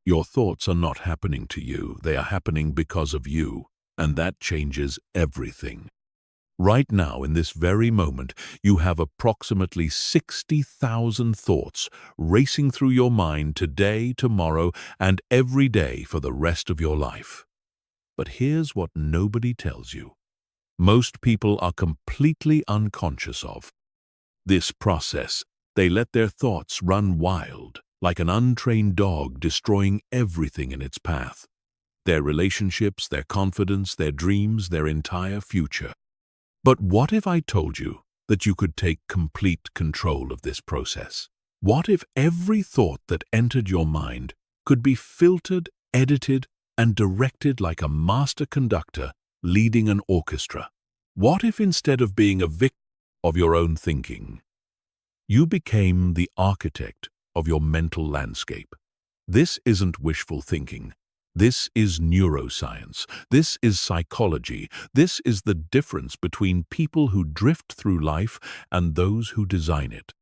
Your thoughts are not happening to you, they are happening because of you, and that changes everything. Right now, in this very moment, you have approximately 60,000 thoughts racing through your mind today, tomorrow, and every day for the rest of your life. But here's what nobody tells you. Most people are completely unconscious of this process. They let their thoughts run wild, like an untrained dog destroying everything in its path. Their relationships, their confidence, their dreams, their entire future. But what if I told you that you could take complete control of this process? What if every thought that entered your mind could be filtered, edited, and directed like a master conductor leading an orchestra? What if instead of being a victim of your own thinking, you became the architect of your mental landscape? This isn't wishful thinking. This is neuroscience. This is psychology. This is the difference between people who drift through life and those who design it.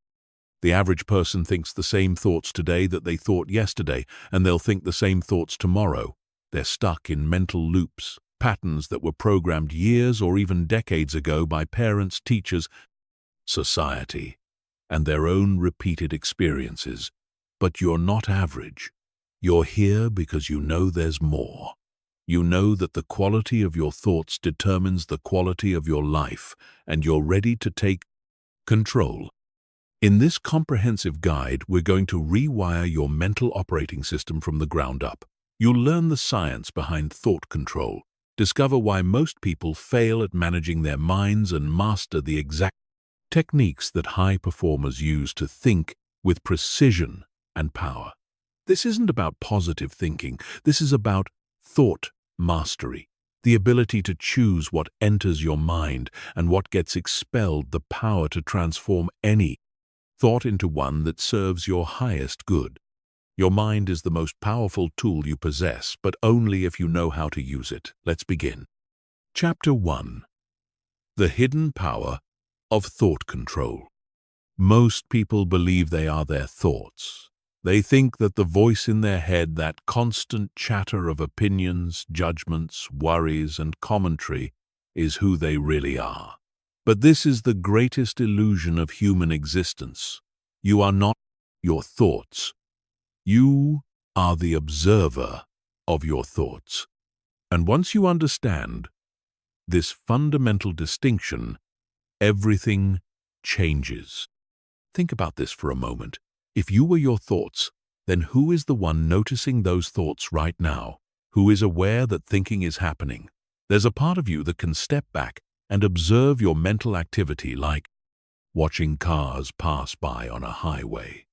The average person thinks the same thoughts today that they thought yesterday, and they'll think the same thoughts tomorrow. They're stuck in mental loops, patterns that were programmed years or even decades ago by parents, teachers, society, and their own repeated experiences. But you're not average. You're here because you know there's more. You know that the quality of your thoughts determines the quality of your life, and you're ready to take control. In this comprehensive guide, we're going to rewire your mental operating system from the ground up. You'll learn the science behind thought control, discover why most people fail at managing their minds, and master the exact techniques that high performers use to think with precision and power. This isn't about positive thinking. This is about thought mastery, the ability to choose what enters your mind and what gets expelled, the power to transform any thought into one that serves your highest good. Your mind is the most powerful tool you possess, but only if you know how to use it. Let's begin. Chapter 1. The Hidden Power of Thought Control. Most people believe they are their thoughts. They think that the voice in their head, that constant chatter of opinions, judgments, worries, and commentary, is who they really are. But this is the greatest illusion of human existence. You are not your thoughts. You are the observer of your thoughts. And once you understand this fundamental distinction, everything changes. Think about this for a moment. If you were your thoughts, then who is the one noticing those thoughts right now? Who is aware that thinking is happening? There's a part of you that can step back and observe your mental activity, like watching cars pass by on a highway.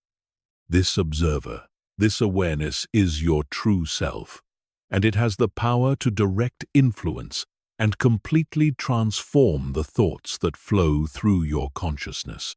This observer, this awareness is your true self, and it has the power to direct, influence, and completely transform the thoughts that flow through your consciousness.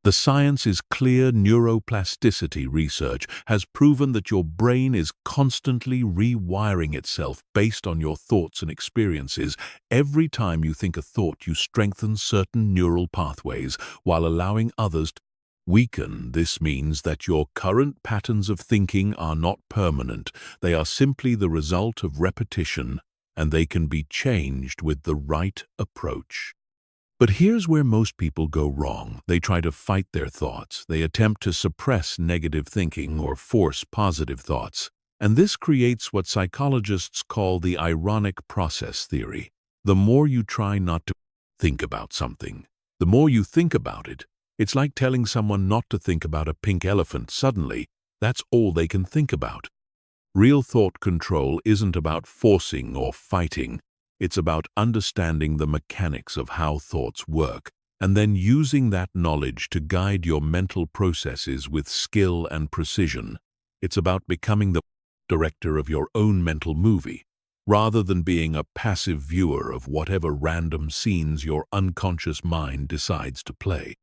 The science is clear. Neuroplasticity research has proven that your brain is constantly rewiring itself based on your thoughts and experiences. Every time you think a thought, you strengthen certain neural pathways while allowing others to weaken. This means that your current patterns of thinking are not permanent. They are simply the result of repetition, and they can be changed with the right approach. But here's where most people go wrong. They try to fight their thoughts. They attempt to suppress negative thinking or force positive thoughts. And this creates what psychologists call the ironic process theory. The more you try not to think about something, the more you think about it. It's like telling someone not to think about a pink elephant. Suddenly, that's all they can think about. Real thought control isn't about forcing or fighting. It's about understanding the mechanics of how thoughts work, and then using that knowledge to guide your mental processes with skill and precision. It's about becoming the director of your own mental movie, rather than being a passive viewer of whatever random scenes your unconscious mind decides to play.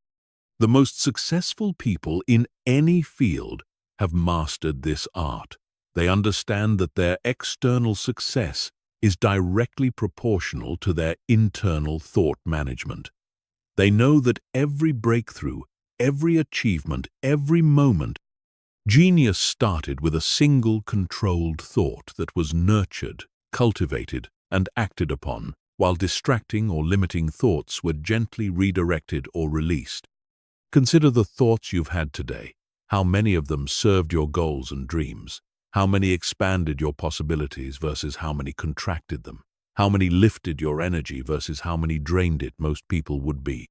The most successful people in any field have mastered this art. They understand that their external success is directly proportional to their internal thought management. They know that every breakthrough, every achievement, every moment Genius started with a single controlled thought that was nurtured, cultivated, and acted upon, while distracting or limiting thoughts were gently redirected or released. Consider the thoughts you've had today. How many of them served your goals and dreams? How many expanded your possibilities versus how many contracted them? How many lifted your energy versus how many drained it? Most people would be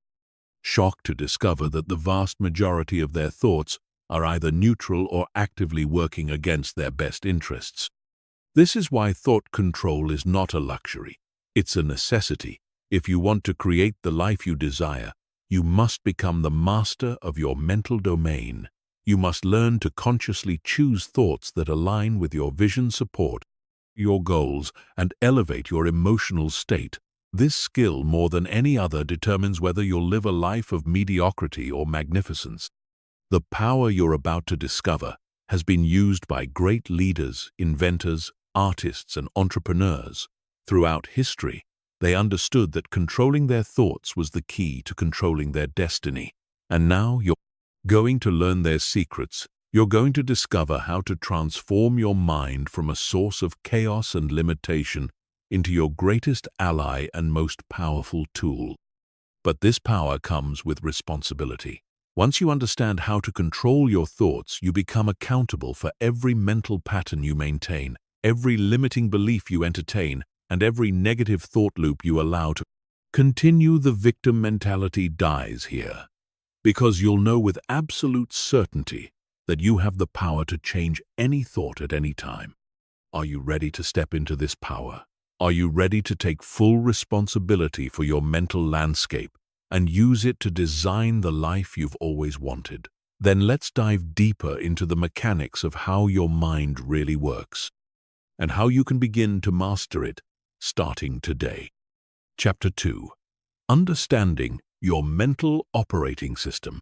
shocked to discover that the vast majority of their thoughts are either neutral or actively working against their best interests. This is why thought control is not a luxury. It's a necessity. If you want to create the life you desire, you must become the master of your mental domain. You must learn to consciously choose thoughts that align with your vision, support your goals, and elevate your emotional state. This skill, more than any other, determines whether you'll live a life of mediocrity or magnificence. The power you're about to discover has been used by great leaders, inventors, artists, and entrepreneurs. Throughout history, they understood that controlling their thoughts was the key to controlling their destiny. And now you're going to learn their secrets. You're going to discover how to transform your mind from a source of chaos and limitation into your greatest ally and most powerful tool. But this power comes with responsibility. Once you understand how to control your thoughts, you become accountable for every mental pattern you maintain, every limiting belief you entertain, and every negative thought loop you allow to continue. The victim mentality dies here, because you'll know with absolute certainty that you have the power to change any thought at any time. Are you ready to step into this power? Are you ready to take full responsibility for your mental landscape and use it to design the life you've always wanted? Then let's dive deeper into the mechanics of how your mind really works and how you can begin to master it starting today. Chapter 2. Understanding your mental operating system.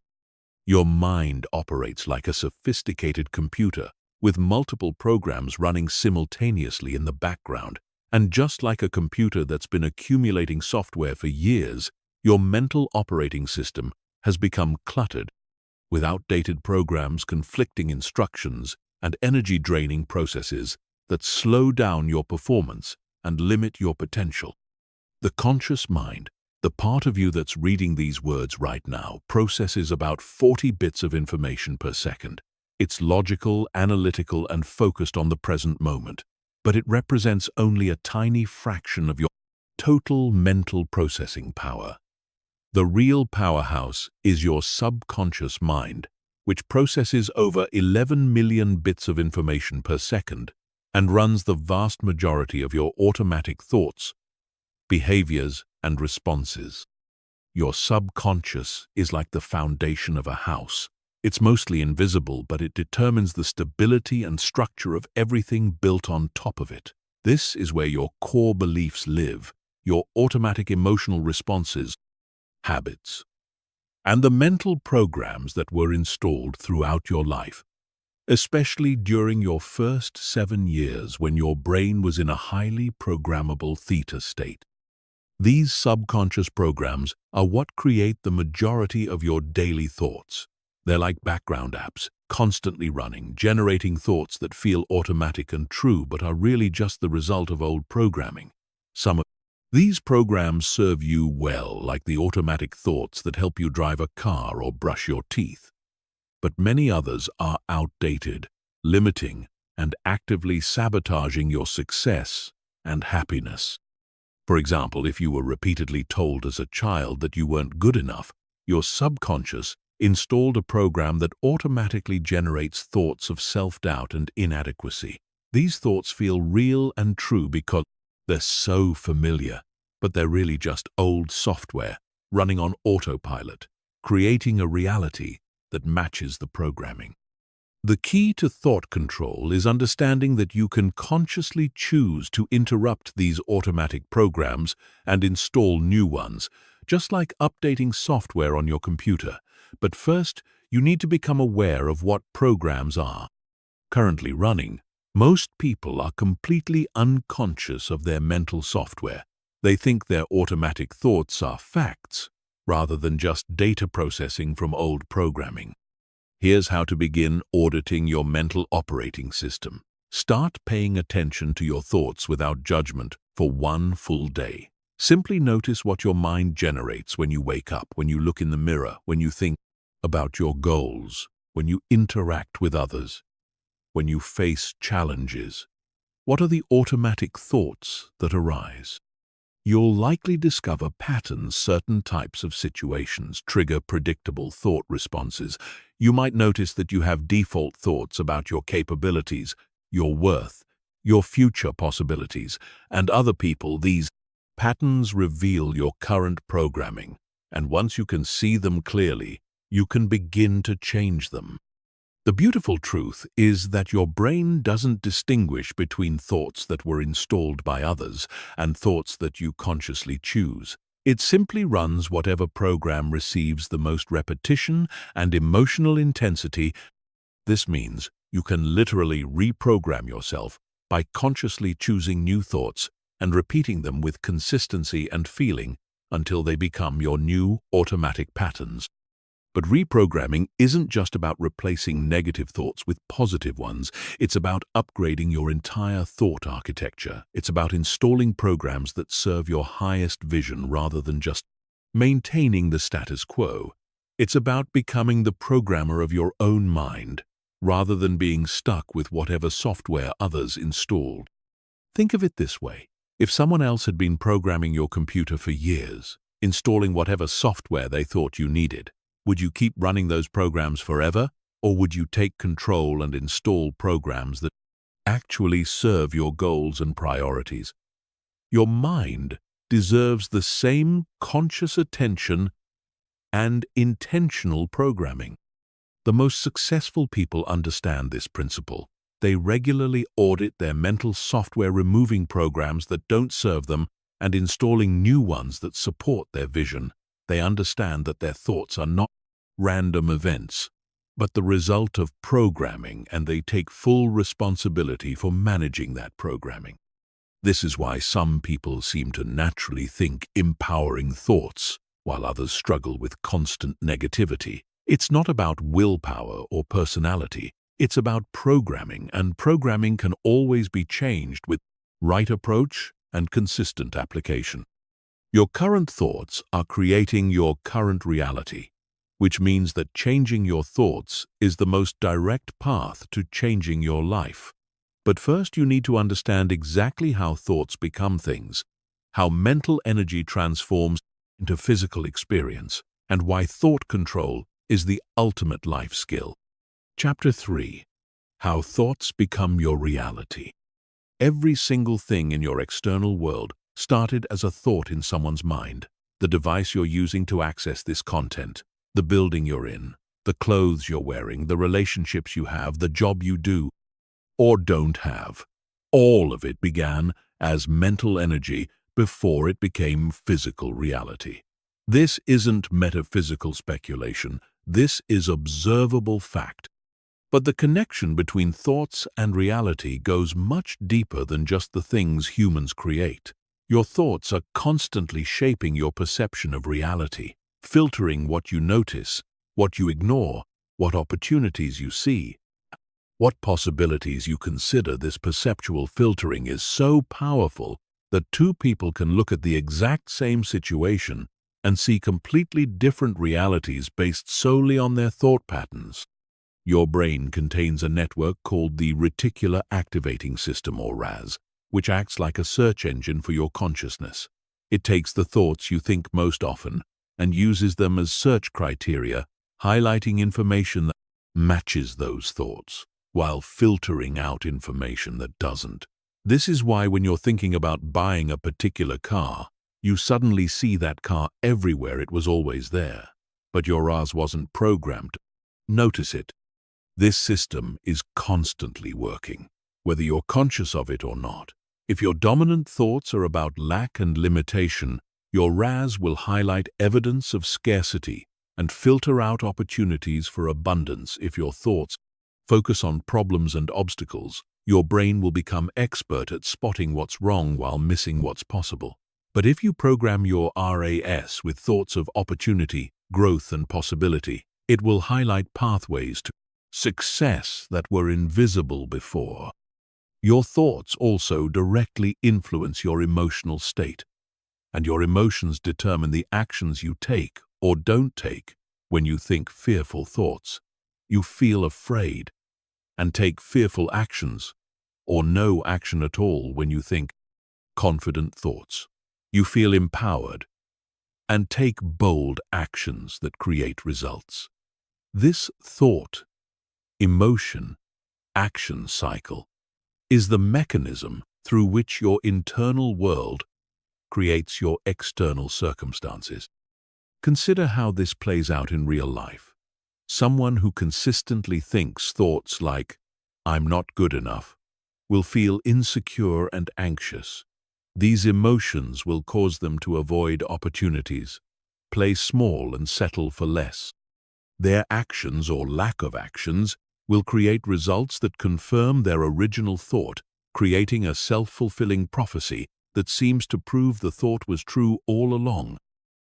Your mind operates like a sophisticated computer with multiple programs running simultaneously in the background. And just like a computer that's been accumulating software for years, your mental operating system has become cluttered with outdated programs, conflicting instructions, and energy-draining processes that slow down your performance and limit your potential. The conscious mind, the part of you that's reading these words right now, processes about 40 bits of information per second. It's logical, analytical, and focused on the present moment, but it represents only a tiny fraction of your total mental processing power. The real powerhouse is your subconscious mind, which processes over 11 million bits of information per second and runs the vast majority of your automatic thoughts, behaviors, and responses. Your subconscious is like the foundation of a house. It's mostly invisible, but it determines the stability and structure of everything built on top of it. This is where your core beliefs live, your automatic emotional responses, habits, and the mental programs that were installed throughout your life, especially during your first 7 years when your brain was in a highly programmable theta state. These subconscious programs are what create the majority of your daily thoughts. They're like background apps, constantly running, generating thoughts that feel automatic and true but are really just the result of old programming. Some of these programs serve you well, like the automatic thoughts that help you drive a car or brush your teeth. But many others are outdated, limiting, and actively sabotaging your success and happiness. For example, if you were repeatedly told as a child that you weren't good enough, your subconscious installed a program that automatically generates thoughts of self-doubt and inadequacy. These thoughts feel real and true because they're so familiar, but they're really just old software running on autopilot, creating a reality that matches the programming. The key to thought control is understanding that you can consciously choose to interrupt these automatic programs and install new ones, just like updating software on your computer. But first, you need to become aware of what programs are currently running. Most people are completely unconscious of their mental software. They think their automatic thoughts are facts, rather than just data processing from old programming. Here's how to begin auditing your mental operating system. Start paying attention to your thoughts without judgment for one full day. Simply notice what your mind generates when you wake up, when you look in the mirror, when you think about your goals, when you interact with others, when you face challenges. What are the automatic thoughts that arise? You'll likely discover patterns. Certain types of situations trigger predictable thought responses. You might notice that you have default thoughts about your capabilities, your worth, your future possibilities, and other people. These patterns reveal your current programming, and once you can see them clearly, you can begin to change them. The beautiful truth is that your brain doesn't distinguish between thoughts that were installed by others and thoughts that you consciously choose. It simply runs whatever program receives the most repetition and emotional intensity. This means you can literally reprogram yourself by consciously choosing new thoughts and repeating them with consistency and feeling until they become your new automatic patterns. But reprogramming isn't just about replacing negative thoughts with positive ones. It's about upgrading your entire thought architecture. It's about installing programs that serve your highest vision rather than just maintaining the status quo. It's about becoming the programmer of your own mind rather than being stuck with whatever software others installed. Think of it this way. If someone else had been programming your computer for years, installing whatever software they thought you needed, would you keep running those programs forever, or would you take control and install programs that actually serve your goals and priorities? Your mind deserves the same conscious attention and intentional programming. The most successful people understand this principle. They regularly audit their mental software, removing programs that don't serve them and installing new ones that support their vision. They understand that their thoughts are not random events, but the result of programming, and they take full responsibility for managing that programming. This is why some people seem to naturally think empowering thoughts, while others struggle with constant negativity. It's not about willpower or personality. It's about programming, and programming can always be changed with right approach and consistent application. Your current thoughts are creating your current reality, which means that changing your thoughts is the most direct path to changing your life. But first, you need to understand exactly how thoughts become things, how mental energy transforms into physical experience, and why thought control is the ultimate life skill. Chapter 3. How thoughts become your reality. Every single thing in your external world started as a thought in someone's mind. The device you're using to access this content, the building you're in, the clothes you're wearing, the relationships you have, the job you do or don't have. All of it began as mental energy before it became physical reality. This isn't metaphysical speculation. This is observable fact. But the connection between thoughts and reality goes much deeper than just the things humans create. Your thoughts are constantly shaping your perception of reality, filtering what you notice, what you ignore, what opportunities you see, what possibilities you consider. This perceptual filtering is so powerful that two people can look at the exact same situation and see completely different realities based solely on their thought patterns. Your brain contains a network called the reticular activating system, or RAS, which acts like a search engine for your consciousness. It takes the thoughts you think most often and uses them as search criteria, highlighting information that matches those thoughts, while filtering out information that doesn't. This is why when you're thinking about buying a particular car, you suddenly see that car everywhere. It was always there, but your RAS wasn't programmed. Notice it. This system is constantly working, whether you're conscious of it or not. If your dominant thoughts are about lack and limitation, your RAS will highlight evidence of scarcity and filter out opportunities for abundance. If your thoughts focus on problems and obstacles, your brain will become expert at spotting what's wrong while missing what's possible. But if you program your RAS with thoughts of opportunity, growth, and possibility, It will highlight pathways to success that were invisible before. Your thoughts also directly influence your emotional state, and your emotions determine the actions you take or don't take. When you think fearful thoughts, you feel afraid and take fearful actions, or no action at all. When you think confident thoughts, you feel empowered and take bold actions that create results. This thought, emotion, action cycle is the mechanism through which your internal world creates your external circumstances. Consider how this plays out in real life. Someone who consistently thinks thoughts like, "I'm not good enough," will feel insecure and anxious. These emotions will cause them to avoid opportunities, play small and settle for less. Their actions or lack of actions will create results that confirm their original thought, creating a self-fulfilling prophecy that seems to prove the thought was true all along.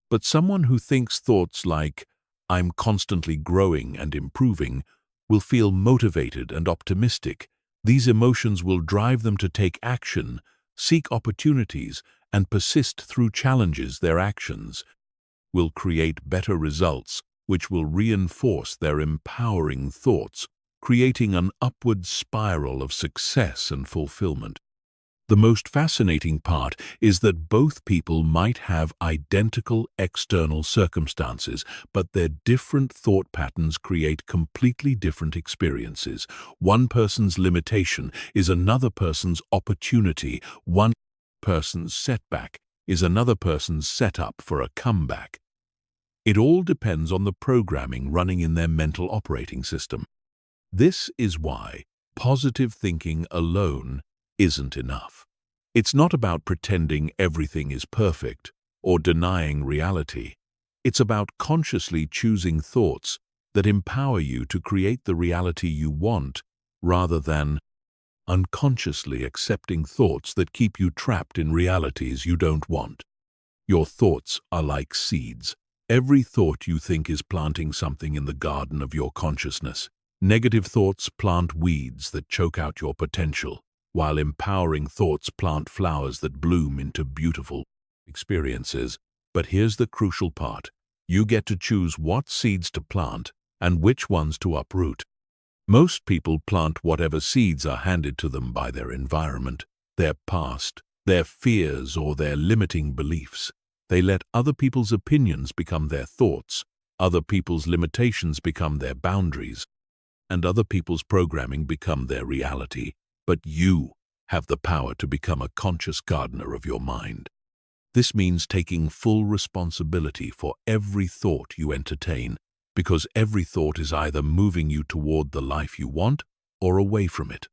But someone who thinks thoughts like, "I'm constantly growing and improving," will feel motivated and optimistic. These emotions will drive them to take action, seek opportunities, and persist through challenges. Their actions will create better results, which will reinforce their empowering thoughts, creating an upward spiral of success and fulfillment. The most fascinating part is that both people might have identical external circumstances, but their different thought patterns create completely different experiences. One person's limitation is another person's opportunity. One person's setback is another person's setup for a comeback. It all depends on the programming running in their mental operating system. This is why positive thinking alone isn't enough. It's not about pretending everything is perfect or denying reality. It's about consciously choosing thoughts that empower you to create the reality you want, rather than unconsciously accepting thoughts that keep you trapped in realities you don't want. Your thoughts are like seeds. Every thought you think is planting something in the garden of your consciousness. Negative thoughts plant weeds that choke out your potential, while empowering thoughts plant flowers that bloom into beautiful experiences. But here's the crucial part. You get to choose what seeds to plant and which ones to uproot. Most people plant whatever seeds are handed to them by their environment, their past, their fears, or their limiting beliefs. They let other people's opinions become their thoughts, other people's limitations become their boundaries, and other people's programming become their reality. But you have the power to become a conscious gardener of your mind. This means taking full responsibility for every thought you entertain, because every thought is either moving you toward the life you want or away from it.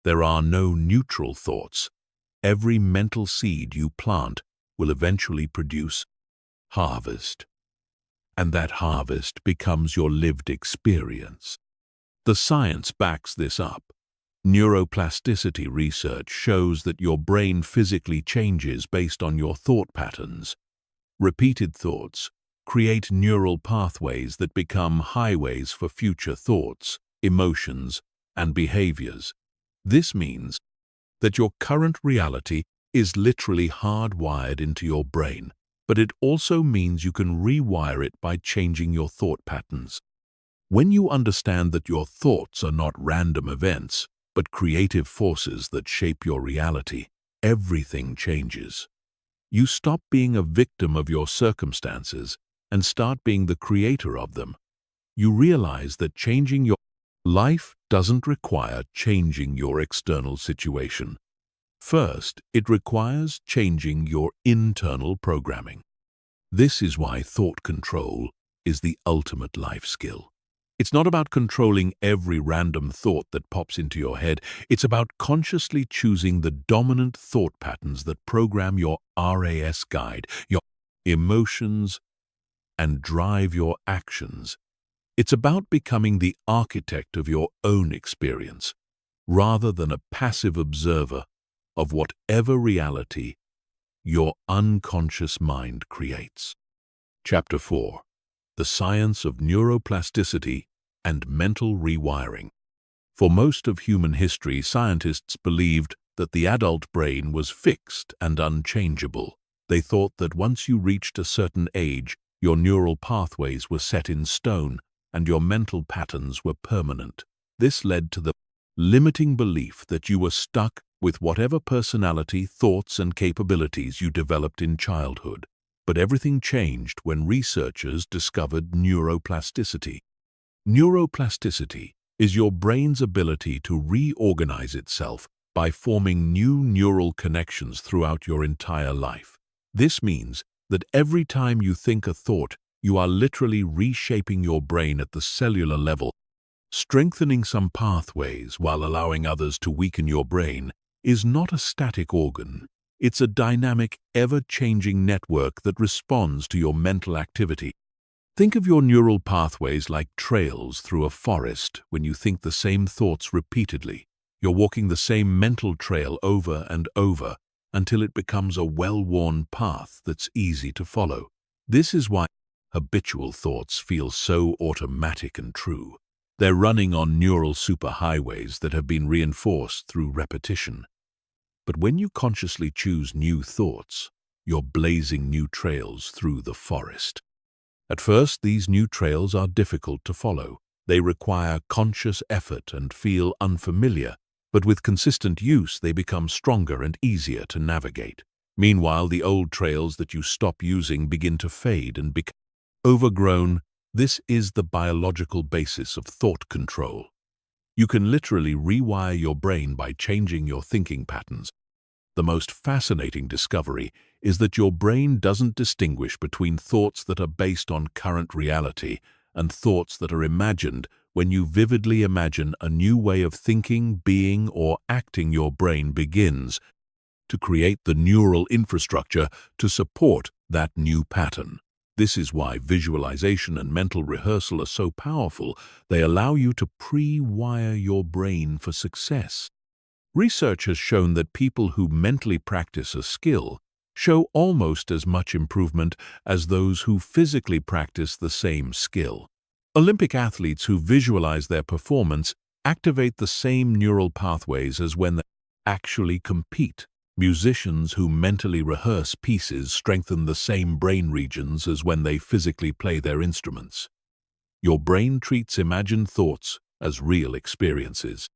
There are no neutral thoughts. Every mental seed you plant will eventually produce harvest, and that harvest becomes your lived experience. The science backs this up. Neuroplasticity research shows that your brain physically changes based on your thought patterns. Repeated thoughts create neural pathways that become highways for future thoughts, emotions, and behaviors. This means that your current reality is literally hardwired into your brain, but it also means you can rewire it by changing your thought patterns. When you understand that your thoughts are not random events, but creative forces that shape your reality, everything changes. You stop being a victim of your circumstances and start being the creator of them. You realize that changing your life doesn't require changing your external situation. First, it requires changing your internal programming. This is why thought control is the ultimate life skill. It's not about controlling every random thought that pops into your head. It's about consciously choosing the dominant thought patterns that program your RAS guide, your emotions, and drive your actions. It's about becoming the architect of your own experience, rather than a passive observer of whatever reality your unconscious mind creates. Chapter 4. the science of neuroplasticity and mental rewiring. For most of human history, scientists believed that the adult brain was fixed and unchangeable. They thought that once you reached a certain age, your neural pathways were set in stone and your mental patterns were permanent. This led to the limiting belief that you were stuck with whatever personality, thoughts, and capabilities you developed in childhood. But everything changed when researchers discovered neuroplasticity. Neuroplasticity is your brain's ability to reorganize itself by forming new neural connections throughout your entire life. This means that every time you think a thought, you are literally reshaping your brain at the cellular level. Strengthening some pathways while allowing others to weaken your brain is not a static organ. It's a dynamic, ever-changing network that responds to your mental activity. Think of your neural pathways like trails through a forest. When you think the same thoughts repeatedly, you're walking the same mental trail over and over until it becomes a well-worn path that's easy to follow. This is why habitual thoughts feel so automatic and true. They're running on neural superhighways that have been reinforced through repetition. But when you consciously choose new thoughts, you're blazing new trails through the forest. At first, these new trails are difficult to follow. They require conscious effort and feel unfamiliar, but with consistent use, they become stronger and easier to navigate. Meanwhile, the old trails that you stop using begin to fade and become overgrown. This is the biological basis of thought control. You can literally rewire your brain by changing your thinking patterns. The most fascinating discovery is that your brain doesn't distinguish between thoughts that are based on current reality and thoughts that are imagined. When you vividly imagine a new way of thinking, being, or acting, your brain begins to create the neural infrastructure to support that new pattern. This is why visualization and mental rehearsal are so powerful. They allow you to pre-wire your brain for success. Research has shown that people who mentally practice a skill show almost as much improvement as those who physically practice the same skill. Olympic athletes who visualize their performance activate the same neural pathways as when they actually compete. Musicians who mentally rehearse pieces strengthen the same brain regions as when they physically play their instruments. Your brain treats imagined thoughts as real experiences.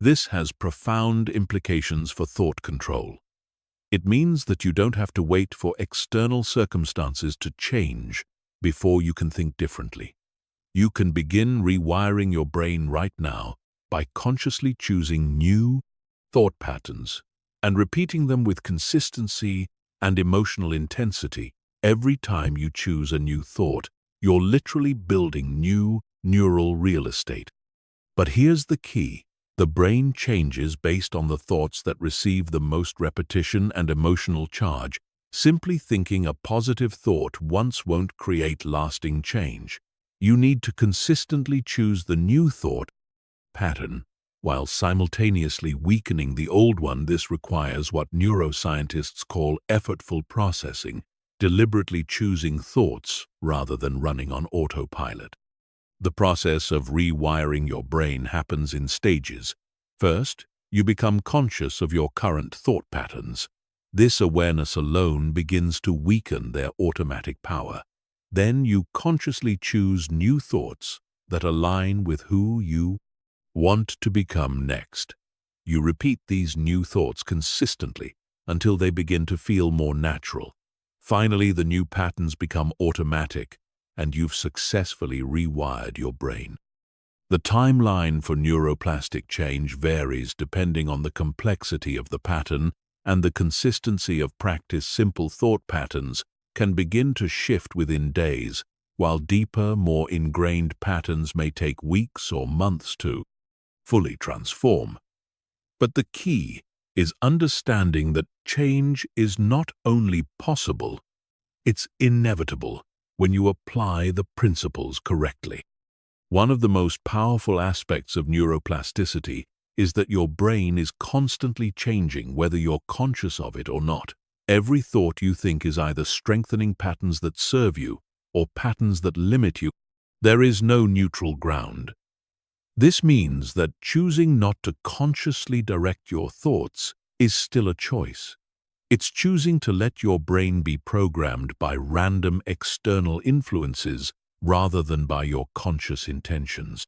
This has profound implications for thought control. It means that you don't have to wait for external circumstances to change before you can think differently. You can begin rewiring your brain right now by consciously choosing new thought patterns and repeating them with consistency and emotional intensity. Every time you choose a new thought, you're literally building new neural real estate. But here's the key. The brain changes based on the thoughts that receive the most repetition and emotional charge. Simply thinking a positive thought once won't create lasting change. You need to consistently choose the new thought pattern while simultaneously weakening the old one. This requires what neuroscientists call effortful processing, deliberately choosing thoughts rather than running on autopilot. The process of rewiring your brain happens in stages. First, you become conscious of your current thought patterns. This awareness alone begins to weaken their automatic power. Then you consciously choose new thoughts that align with who you want to become next. You repeat these new thoughts consistently until they begin to feel more natural. Finally, the new patterns become automatic, and you've successfully rewired your brain. The timeline for neuroplastic change varies depending on the complexity of the pattern and the consistency of practice. Simple thought patterns can begin to shift within days, while deeper, more ingrained patterns may take weeks or months to fully transform. But the key is understanding that change is not only possible, it's inevitable when you apply the principles correctly. One of the most powerful aspects of neuroplasticity is that your brain is constantly changing whether you're conscious of it or not. Every thought you think is either strengthening patterns that serve you or patterns that limit you. There is no neutral ground. This means that choosing not to consciously direct your thoughts is still a choice. It's choosing to let your brain be programmed by random external influences rather than by your conscious intentions.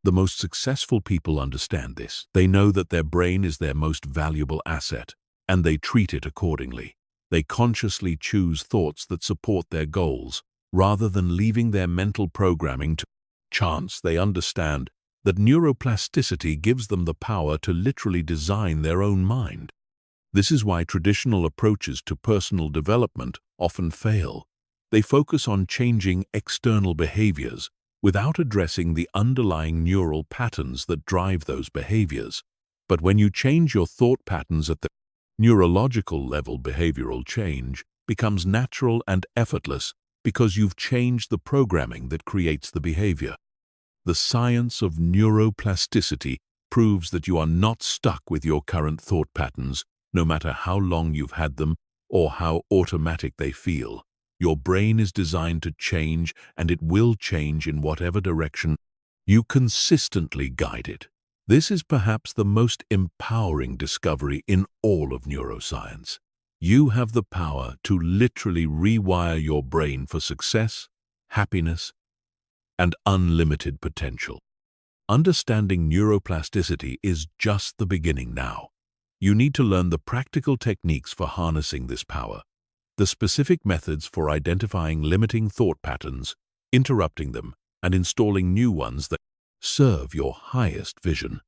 The most successful people understand this. They know that their brain is their most valuable asset, and they treat it accordingly. They consciously choose thoughts that support their goals, rather than leaving their mental programming to chance. They understand that neuroplasticity gives them the power to literally design their own mind. This is why traditional approaches to personal development often fail. They focus on changing external behaviors without addressing the underlying neural patterns that drive those behaviors. But when you change your thought patterns at the neurological level, behavioral change becomes natural and effortless because you've changed the programming that creates the behavior. The science of neuroplasticity proves that you are not stuck with your current thought patterns, no matter how long you've had them or how automatic they feel. Your brain is designed to change, and it will change in whatever direction you consistently guide it. This is perhaps the most empowering discovery in all of neuroscience. You have the power to literally rewire your brain for success, happiness, and unlimited potential. Understanding neuroplasticity is just the beginning now. You need to learn the practical techniques for harnessing this power, the specific methods for identifying limiting thought patterns, interrupting them, and installing new ones that serve your highest vision.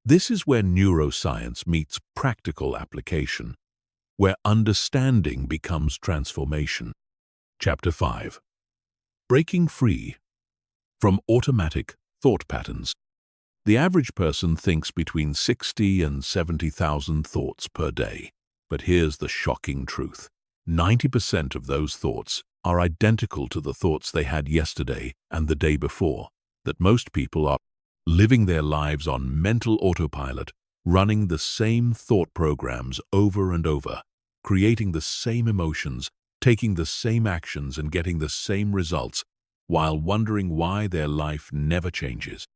This is where neuroscience meets practical application, where understanding becomes transformation. Chapter 5. Breaking free from automatic thought patterns. The average person thinks between 60 and 70,000 thoughts per day. But here's the shocking truth. 90% of those thoughts are identical to the thoughts they had yesterday and the day before. That most people are living their lives on mental autopilot, running the same thought programs over and over, creating the same emotions, taking the same actions, and getting the same results, while wondering why their life never changes.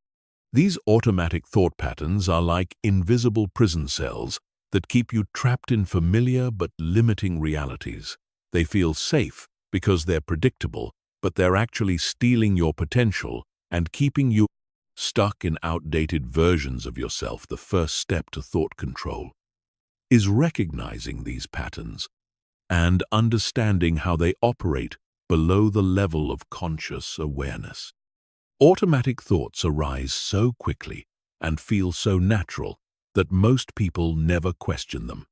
These automatic thought patterns are like invisible prison cells that keep you trapped in familiar but limiting realities. They feel safe because they're predictable, but they're actually stealing your potential and keeping you stuck in outdated versions of yourself. The first step to thought control is recognizing these patterns and understanding how they operate below the level of conscious awareness. Automatic thoughts arise so quickly and feel so natural that most people never question them.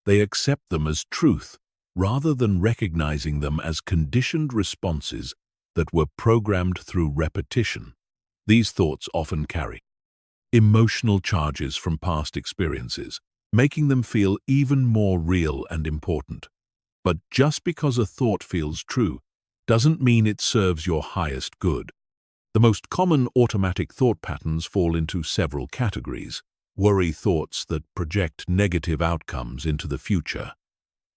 They accept them as truth rather than recognizing them as conditioned responses that were programmed through repetition. These thoughts often carry emotional charges from past experiences, making them feel even more real and important. But just because a thought feels true doesn't mean it serves your highest good. The most common automatic thought patterns fall into several categories. Worry thoughts that project negative outcomes into the future.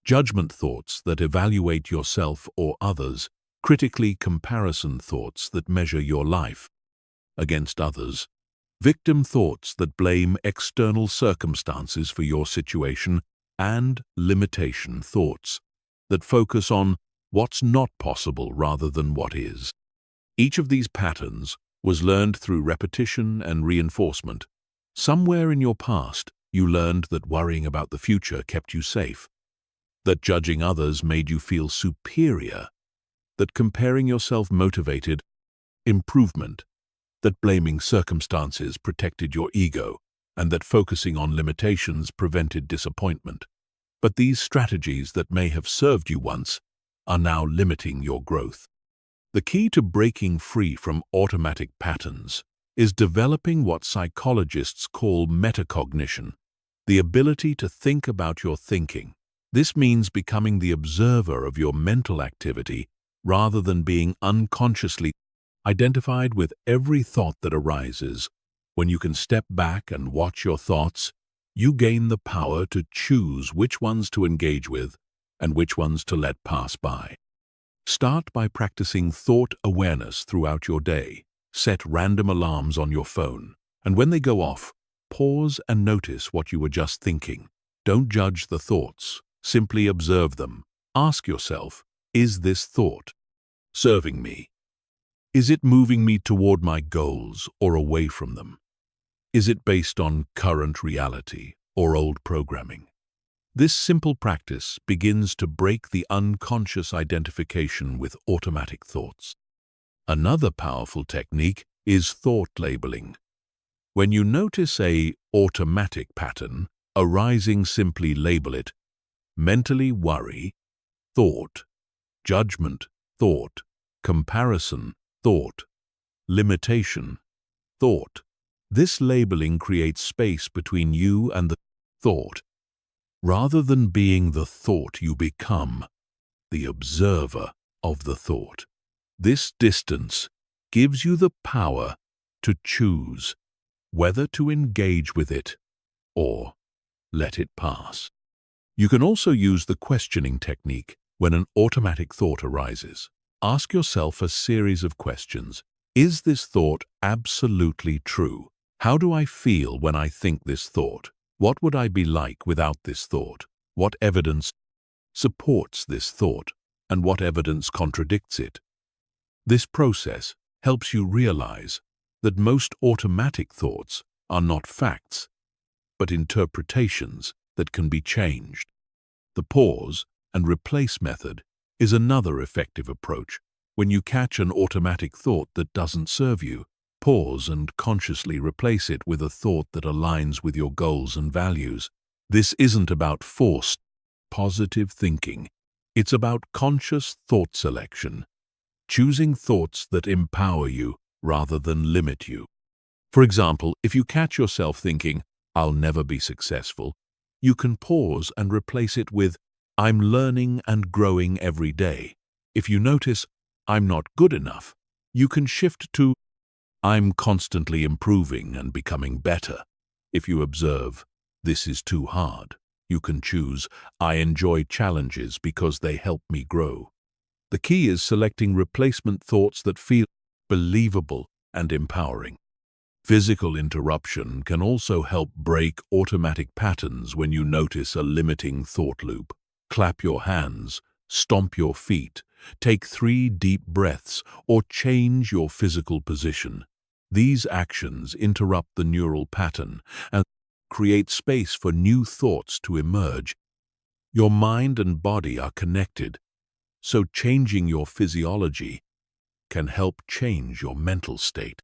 Judgment thoughts that evaluate yourself or others. Critically comparison thoughts that measure your life against others. Victim thoughts that blame external circumstances for your situation. And limitation thoughts that focus on what's not possible rather than what is. Each of these patterns was learned through repetition and reinforcement. Somewhere in your past, you learned that worrying about the future kept you safe, that judging others made you feel superior, that comparing yourself motivated improvement, that blaming circumstances protected your ego, and that focusing on limitations prevented disappointment. But these strategies that may have served you once are now limiting your growth. The key to breaking free from automatic patterns is developing what psychologists call metacognition, the ability to think about your thinking. This means becoming the observer of your mental activity rather than being unconsciously identified with every thought that arises. When you can step back and watch your thoughts, you gain the power to choose which ones to engage with and which ones to let pass by. Start by practicing thought awareness throughout your day. Set random alarms on your phone, and when they go off, pause and notice what you were just thinking. Don't judge the thoughts, simply observe them. Ask yourself, is this thought serving me? Is it moving me toward my goals or away from them? Is it based on current reality or old programming? This simple practice begins to break the unconscious identification with automatic thoughts. Another powerful technique is thought labeling. When you notice an automatic pattern arising, simply label it: mentally worry, thought; judgment, thought; comparison, thought; limitation, thought. This labeling creates space between you and the thought. Rather than being the thought, you become the observer of the thought. This distance gives you the power to choose whether to engage with it or let it pass. You can also use the questioning technique when an automatic thought arises. Ask yourself a series of questions. Is this thought absolutely true? How do I feel when I think this thought? What would I be like without this thought? What evidence supports this thought, and what evidence contradicts it? This process helps you realize that most automatic thoughts are not facts, but interpretations that can be changed. The pause and replace method is another effective approach. When you catch an automatic thought that doesn't serve you, pause and consciously replace it with a thought that aligns with your goals and values. This isn't about forced, positive thinking. It's about conscious thought selection, choosing thoughts that empower you rather than limit you. For example, if you catch yourself thinking, "I'll never be successful," you can pause and replace it with, "I'm learning and growing every day." If you notice, "I'm not good enough," you can shift to, "I'm constantly improving and becoming better." If you observe, "This is too hard," you can choose, "I enjoy challenges because they help me grow." The key is selecting replacement thoughts that feel believable and empowering. Physical interruption can also help break automatic patterns. When you notice a limiting thought loop, clap your hands, stomp your feet, take 3 deep breaths, or change your physical position. These actions interrupt the neural pattern and create space for new thoughts to emerge. Your mind and body are connected, so changing your physiology can help change your mental state.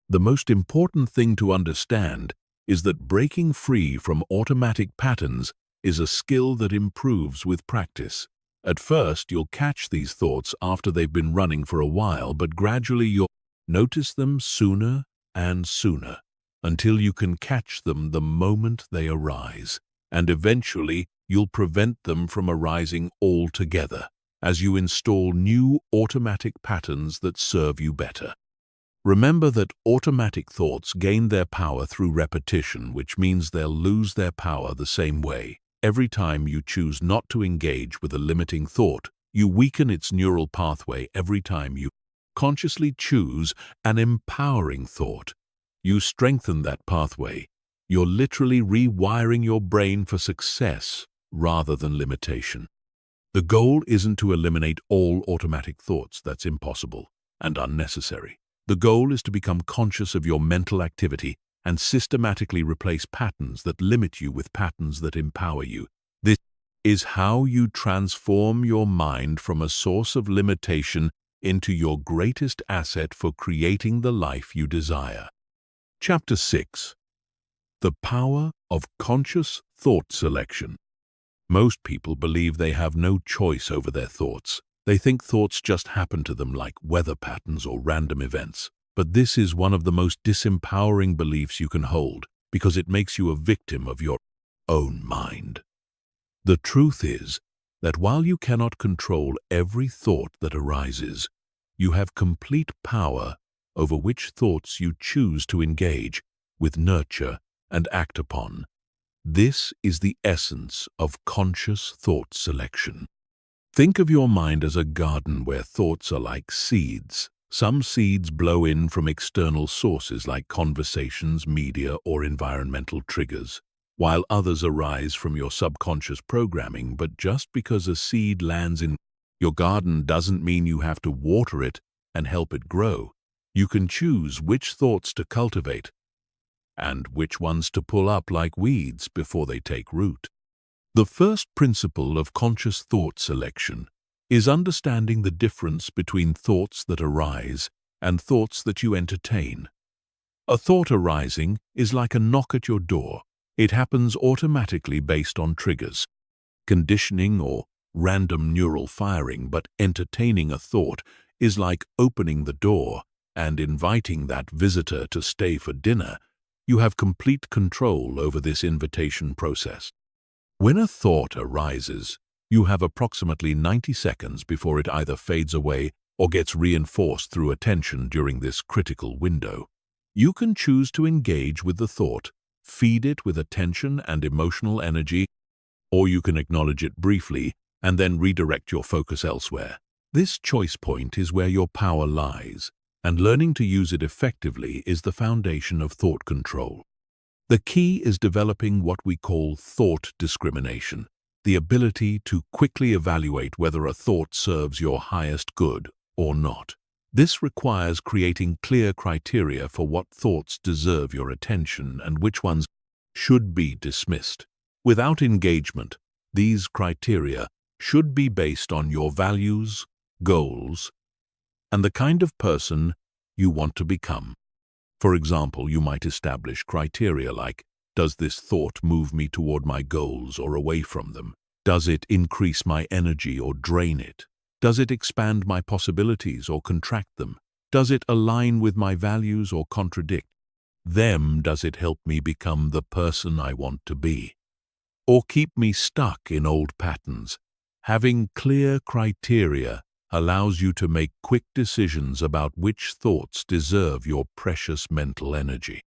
The most important thing to understand is that breaking free from automatic patterns is a skill that improves with practice. At first, you'll catch these thoughts after they've been running for a while, but gradually you'll notice them sooner and sooner, until you can catch them the moment they arise, and eventually you'll prevent them from arising altogether as you install new automatic patterns that serve you better. Remember that automatic thoughts gain their power through repetition, which means they'll lose their power the same way. Every time you choose not to engage with a limiting thought, you weaken its neural pathway. Every time you consciously choose an empowering thought, you strengthen that pathway. You're literally rewiring your brain for success rather than limitation. The goal isn't to eliminate all automatic thoughts. That's impossible and unnecessary. The goal is to become conscious of your mental activity and systematically replace patterns that limit you with patterns that empower you. This is how you transform your mind from a source of limitation into your greatest asset for creating the life you desire. Chapter 6. The Power of Conscious Thought Selection. Most people believe they have no choice over their thoughts. They think thoughts just happen to them like weather patterns or random events. But this is one of the most disempowering beliefs you can hold, because it makes you a victim of your own mind. The truth is that while you cannot control every thought that arises, you have complete power over which thoughts you choose to engage with, nurture, and act upon. This is the essence of conscious thought selection. Think of your mind as a garden where thoughts are like seeds. Some seeds blow in from external sources like conversations, media, or environmental triggers, while others arise from your subconscious programming. But just because a seed lands in your garden doesn't mean you have to water it and help it grow. You can choose which thoughts to cultivate and which ones to pull up like weeds before they take root. The first principle of conscious thought selection is understanding the difference between thoughts that arise and thoughts that you entertain. A thought arising is like a knock at your door. It happens automatically based on triggers, conditioning, or random neural firing, but entertaining a thought is like opening the door and inviting that visitor to stay for dinner. You have complete control over this invitation process. When a thought arises, you have approximately 90 seconds before it either fades away or gets reinforced through attention during this critical window. You can choose to engage with the thought, feed it with attention and emotional energy, or you can acknowledge it briefly and then redirect your focus elsewhere. This choice point is where your power lies, and learning to use it effectively is the foundation of thought control. The key is developing what we call thought discrimination, the ability to quickly evaluate whether a thought serves your highest good or not. This requires creating clear criteria for what thoughts deserve your attention and which ones should be dismissed. Without engagement, these criteria should be based on your values, goals, and the kind of person you want to become. For example, you might establish criteria like, does this thought move me toward my goals or away from them? Does it increase my energy or drain it? Does it expand my possibilities or contract them? Does it align with my values or contradict them? Does it help me become the person I want to be, or keep me stuck in old patterns? Having clear criteria allows you to make quick decisions about which thoughts deserve your precious mental energy.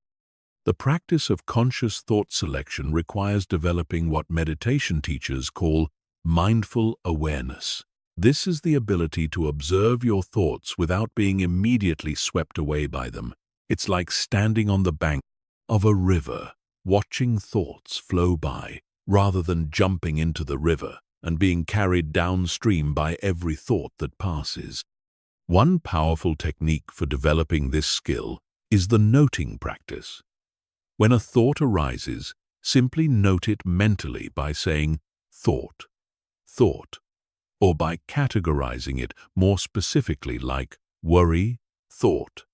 The practice of conscious thought selection requires developing what meditation teachers call mindful awareness. This is the ability to observe your thoughts without being immediately swept away by them. It's like standing on the bank of a river, watching thoughts flow by, rather than jumping into the river and being carried downstream by every thought that passes. One powerful technique for developing this skill is the noting practice. When a thought arises, simply note it mentally by saying thought, thought, or by categorizing it more specifically like worry, thought,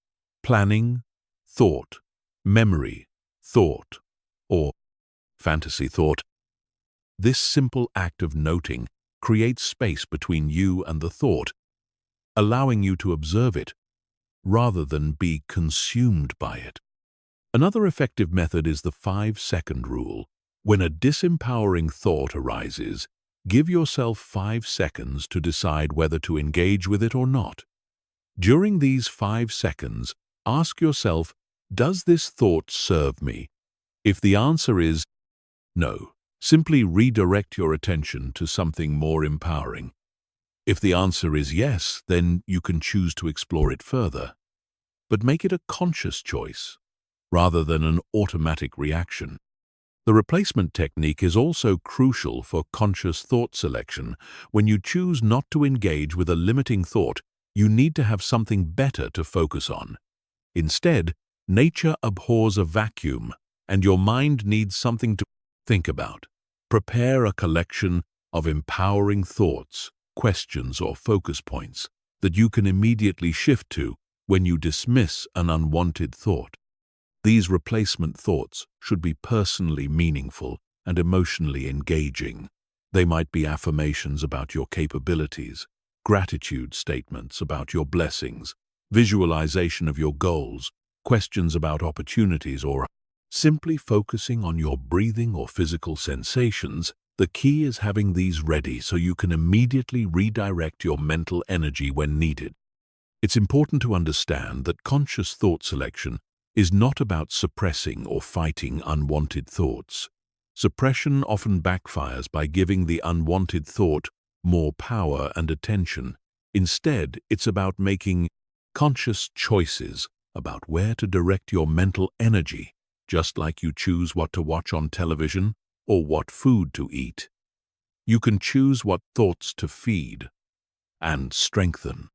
planning, thought, memory, thought, or fantasy thought. This simple act of noting creates space between you and the thought, allowing you to observe it rather than be consumed by it. Another effective method is the 5-second rule. When a disempowering thought arises, give yourself 5 seconds to decide whether to engage with it or not. During these 5 seconds, ask yourself, does this thought serve me? If the answer is no, simply redirect your attention to something more empowering. If the answer is yes, then you can choose to explore it further. But make it a conscious choice, rather than an automatic reaction. The replacement technique is also crucial for conscious thought selection. When you choose not to engage with a limiting thought, you need to have something better to focus on. Instead, nature abhors a vacuum, and your mind needs something to think about. Prepare a collection of empowering thoughts, questions, or focus points that you can immediately shift to when you dismiss an unwanted thought. These replacement thoughts should be personally meaningful and emotionally engaging. They might be affirmations about your capabilities, gratitude statements about your blessings, visualization of your goals, questions about opportunities, or simply focusing on your breathing or physical sensations. The key is having these ready so you can immediately redirect your mental energy when needed. It's important to understand that conscious thought selection is not about suppressing or fighting unwanted thoughts. Suppression often backfires by giving the unwanted thought more power and attention. Instead, it's about making conscious choices about where to direct your mental energy, just like you choose what to watch on television or what food to eat. You can choose what thoughts to feed and strengthen.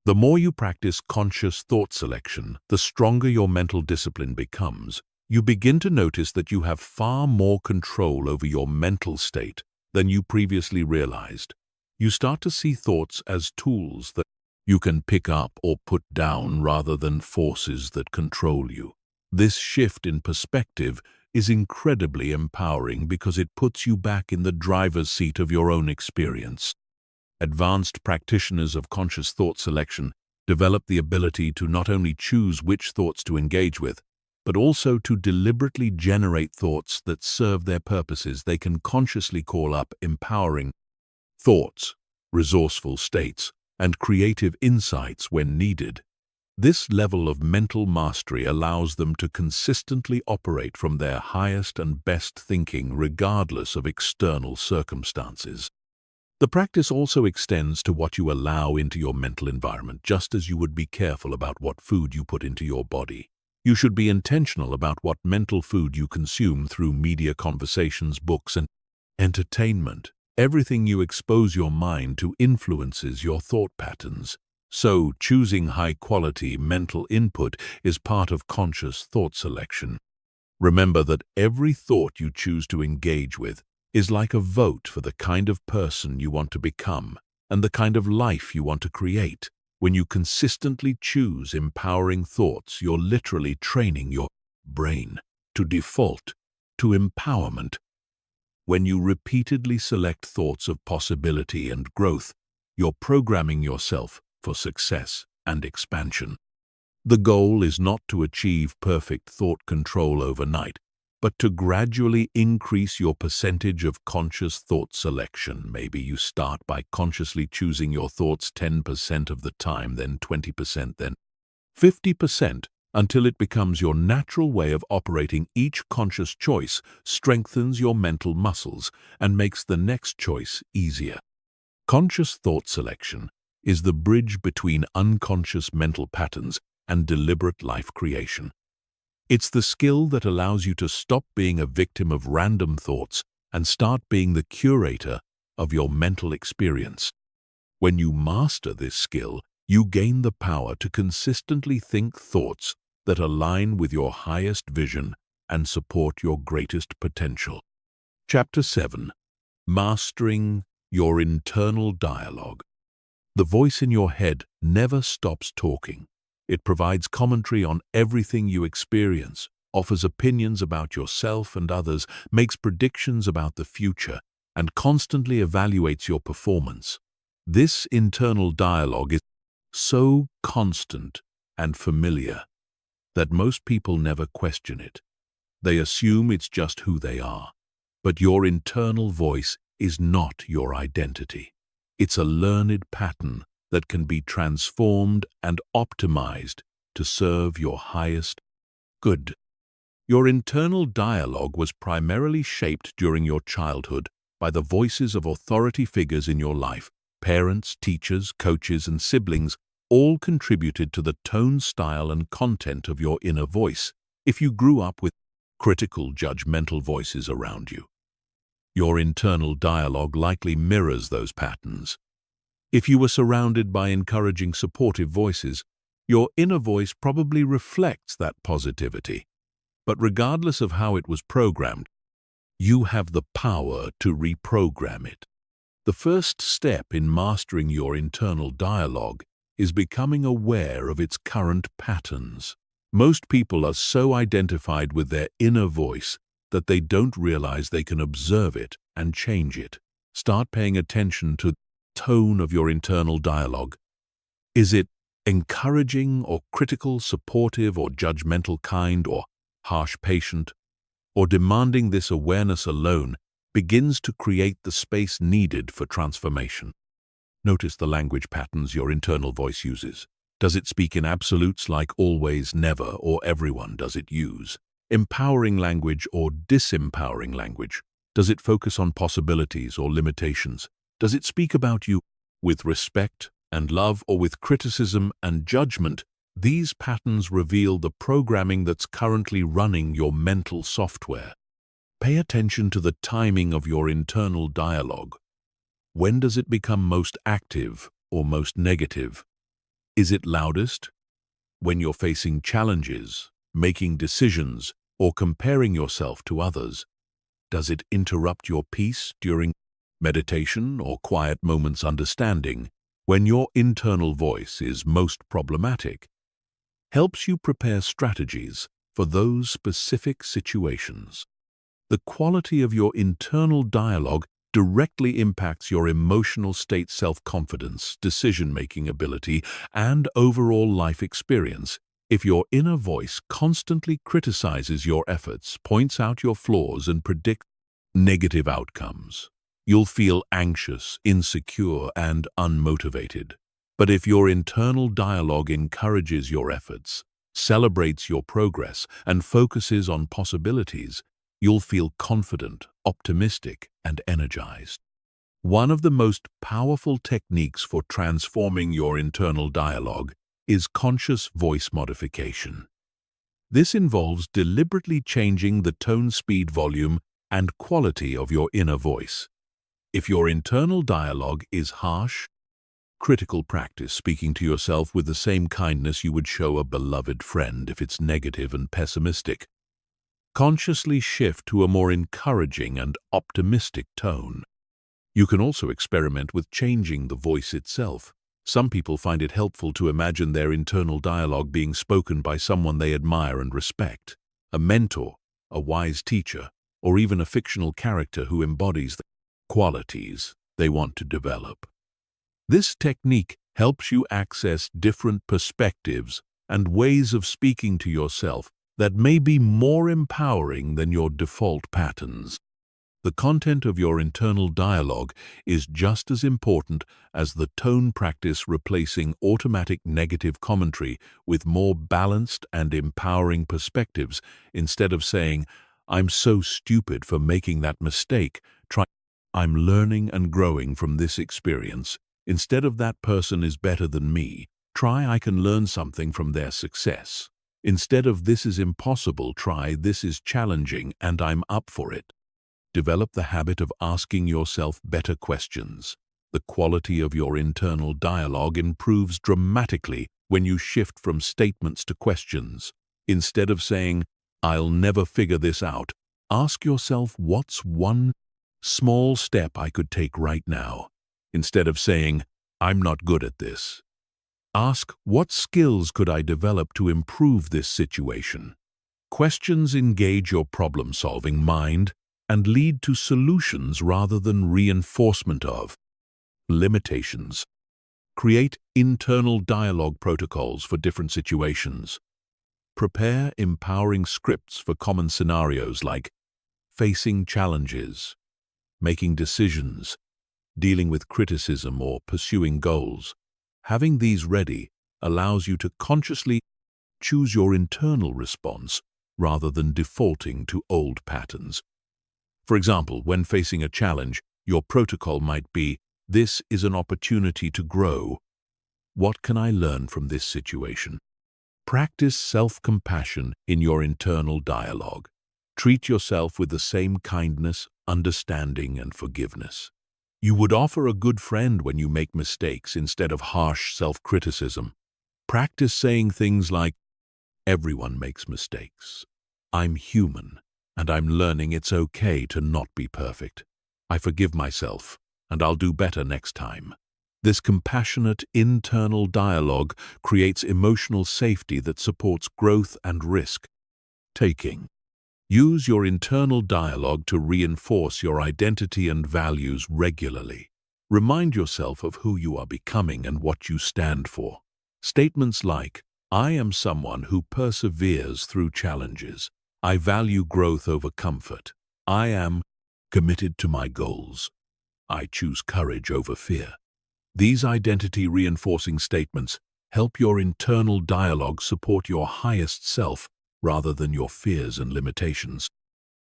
The more you practice conscious thought selection, the stronger your mental discipline becomes. You begin to notice that you have far more control over your mental state than you previously realized. You start to see thoughts as tools that you can pick up or put down rather than forces that control you. This shift in perspective is incredibly empowering because it puts you back in the driver's seat of your own experience. Advanced practitioners of conscious thought selection develop the ability to not only choose which thoughts to engage with, but also to deliberately generate thoughts that serve their purposes. They can consciously call up empowering thoughts, resourceful states, and creative insights when needed. This level of mental mastery allows them to consistently operate from their highest and best thinking regardless of external circumstances. The practice also extends to what you allow into your mental environment, just as you would be careful about what food you put into your body. You should be intentional about what mental food you consume through media, conversations, books, and entertainment. Everything you expose your mind to influences your thought patterns. So, choosing high-quality mental input is part of conscious thought selection. Remember that every thought you choose to engage with is like a vote for the kind of person you want to become and the kind of life you want to create. When you consistently choose empowering thoughts, you're literally training your brain to default to empowerment. When you repeatedly select thoughts of possibility and growth, you're programming yourself for success and expansion. The goal is not to achieve perfect thought control overnight, but to gradually increase your percentage of conscious thought selection. Maybe you start by consciously choosing your thoughts 10% of the time, then 20%, then 50%, until it becomes your natural way of operating. Each conscious choice strengthens your mental muscles and makes the next choice easier. Conscious thought selection is the bridge between unconscious mental patterns and deliberate life creation. It's the skill that allows you to stop being a victim of random thoughts and start being the curator of your mental experience. When you master this skill, you gain the power to consistently think thoughts that align with your highest vision and support your greatest potential. Chapter 7. Mastering your internal dialogue. The voice in your head never stops talking. It provides commentary on everything you experience, offers opinions about yourself and others, makes predictions about the future, and constantly evaluates your performance. This internal dialogue is so constant and familiar that most people never question it. They assume it's just who they are. But your internal voice is not your identity. It's a learned pattern that can be transformed and optimized to serve your highest good. Your internal dialogue was primarily shaped during your childhood by the voices of authority figures in your life. Parents, teachers, coaches, and siblings all contributed to the tone, style, and content of your inner voice. If you grew up with critical, judgmental voices around you, your internal dialogue likely mirrors those patterns. If you were surrounded by encouraging, supportive voices, your inner voice probably reflects that positivity. But regardless of how it was programmed, you have the power to reprogram it. The first step in mastering your internal dialogue is becoming aware of its current patterns. Most people are so identified with their inner voice that they don't realize they can observe it and change it. Start paying attention to the tone of your internal dialogue. Is it encouraging or critical, supportive or judgmental, kind or harsh, patient, or demanding? This awareness alone begins to create the space needed for transformation. Notice the language patterns your internal voice uses. Does it speak in absolutes like always, never, or everyone? Does it use empowering language or disempowering language? Does it focus on possibilities or limitations? Does it speak about you with respect and love, or with criticism and judgment? These patterns reveal the programming that's currently running your mental software. Pay attention to the timing of your internal dialogue. When does it become most active or most negative? Is it loudest when you're facing challenges, making decisions, or comparing yourself to others? Does it interrupt your peace during meditation or quiet moments? Understanding when your internal voice is most problematic helps you prepare strategies for those specific situations. The quality of your internal dialogue directly impacts your emotional state, self-confidence, decision-making ability, and overall life experience. If your inner voice constantly criticizes your efforts, points out your flaws, and predicts negative outcomes, you'll feel anxious, insecure, and unmotivated. But if your internal dialogue encourages your efforts, celebrates your progress, and focuses on possibilities, you'll feel confident, optimistic, and energized. One of the most powerful techniques for transforming your internal dialogue is conscious voice modification. This involves deliberately changing the tone, speed, volume, and quality of your inner voice. If your internal dialogue is harsh, critical, practice speaking to yourself with the same kindness you would show a beloved friend. If it's negative and pessimistic, consciously shift to a more encouraging and optimistic tone. You can also experiment with changing the voice itself. Some people find it helpful to imagine their internal dialogue being spoken by someone they admire and respect, a mentor, a wise teacher, or even a fictional character who embodies the qualities they want to develop. This technique helps you access different perspectives and ways of speaking to yourself that may be more empowering than your default patterns. The content of your internal dialogue is just as important as the tone. Practice replacing automatic negative commentary with more balanced and empowering perspectives. Instead of saying, "I'm so stupid for making that mistake," try, "I'm learning and growing from this experience." Instead of, "That person is better than me," try, "I can learn something from their success." Instead of, "This is impossible," try, "This is challenging and I'm up for it." Develop the habit of asking yourself better questions. The quality of your internal dialogue improves dramatically when you shift from statements to questions. Instead of saying, "I'll never figure this out," ask yourself, "What's one small step I could take right now?" Instead of saying, "I'm not good at this," ask, "What skills could I develop to improve this situation?" Questions engage your problem-solving mind and lead to solutions rather than reinforcement of limitations. Create internal dialogue protocols for different situations. Prepare empowering scripts for common scenarios like facing challenges, making decisions, dealing with criticism, or pursuing goals. Having these ready allows you to consciously choose your internal response rather than defaulting to old patterns. For example, when facing a challenge, your protocol might be, "This is an opportunity to grow. What can I learn from this situation?" Practice self-compassion in your internal dialogue. Treat yourself with the same kindness, understanding, and forgiveness you would offer a good friend when you make mistakes, instead of harsh self-criticism. Practice saying things like, "Everyone makes mistakes. I'm human, and I'm learning it's okay to not be perfect. I forgive myself, and I'll do better next time." This compassionate internal dialogue creates emotional safety that supports growth and risk-taking. Use your internal dialogue to reinforce your identity and values regularly. Remind yourself of who you are becoming and what you stand for. Statements like, "I am someone who perseveres through challenges. I value growth over comfort. I am committed to my goals. I choose courage over fear." These identity-reinforcing statements help your internal dialogue support your highest self rather than your fears and limitations.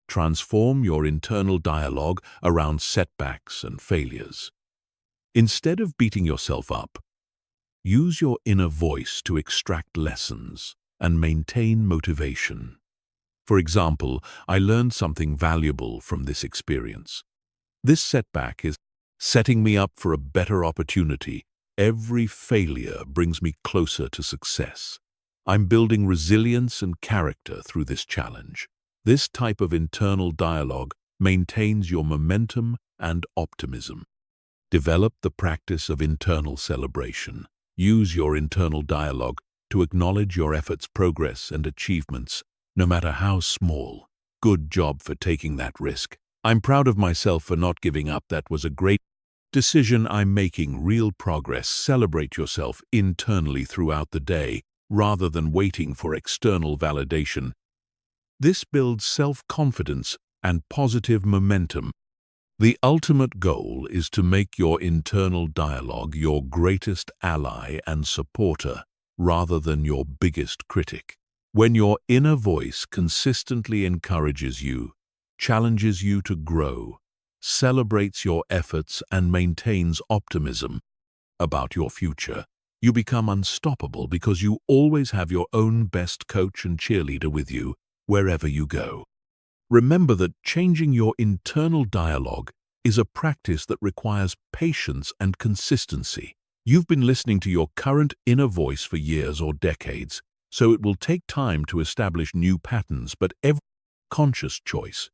Transform your internal dialogue around setbacks and failures. Instead of beating yourself up, use your inner voice to extract lessons and maintain motivation. For example, I learned something valuable from this experience. This setback is setting me up for a better opportunity. Every failure brings me closer to success. I'm building resilience and character through this challenge. This type of internal dialogue maintains your momentum and optimism. Develop the practice of internal celebration. Use your internal dialogue to acknowledge your efforts, progress, and achievements, no matter how small. Good job for taking that risk. I'm proud of myself for not giving up. That was a great decision. I'm making real progress. Celebrate yourself internally throughout the day, rather than waiting for external validation. This builds self-confidence and positive momentum. The ultimate goal is to make your internal dialogue your greatest ally and supporter, rather than your biggest critic. When your inner voice consistently encourages you, challenges you to grow, celebrates your efforts, and maintains optimism about your future, you become unstoppable because you always have your own best coach and cheerleader with you wherever you go. Remember that changing your internal dialogue is a practice that requires patience and consistency. You've been listening to your current inner voice for years or decades, so it will take time to establish new patterns, but every conscious choice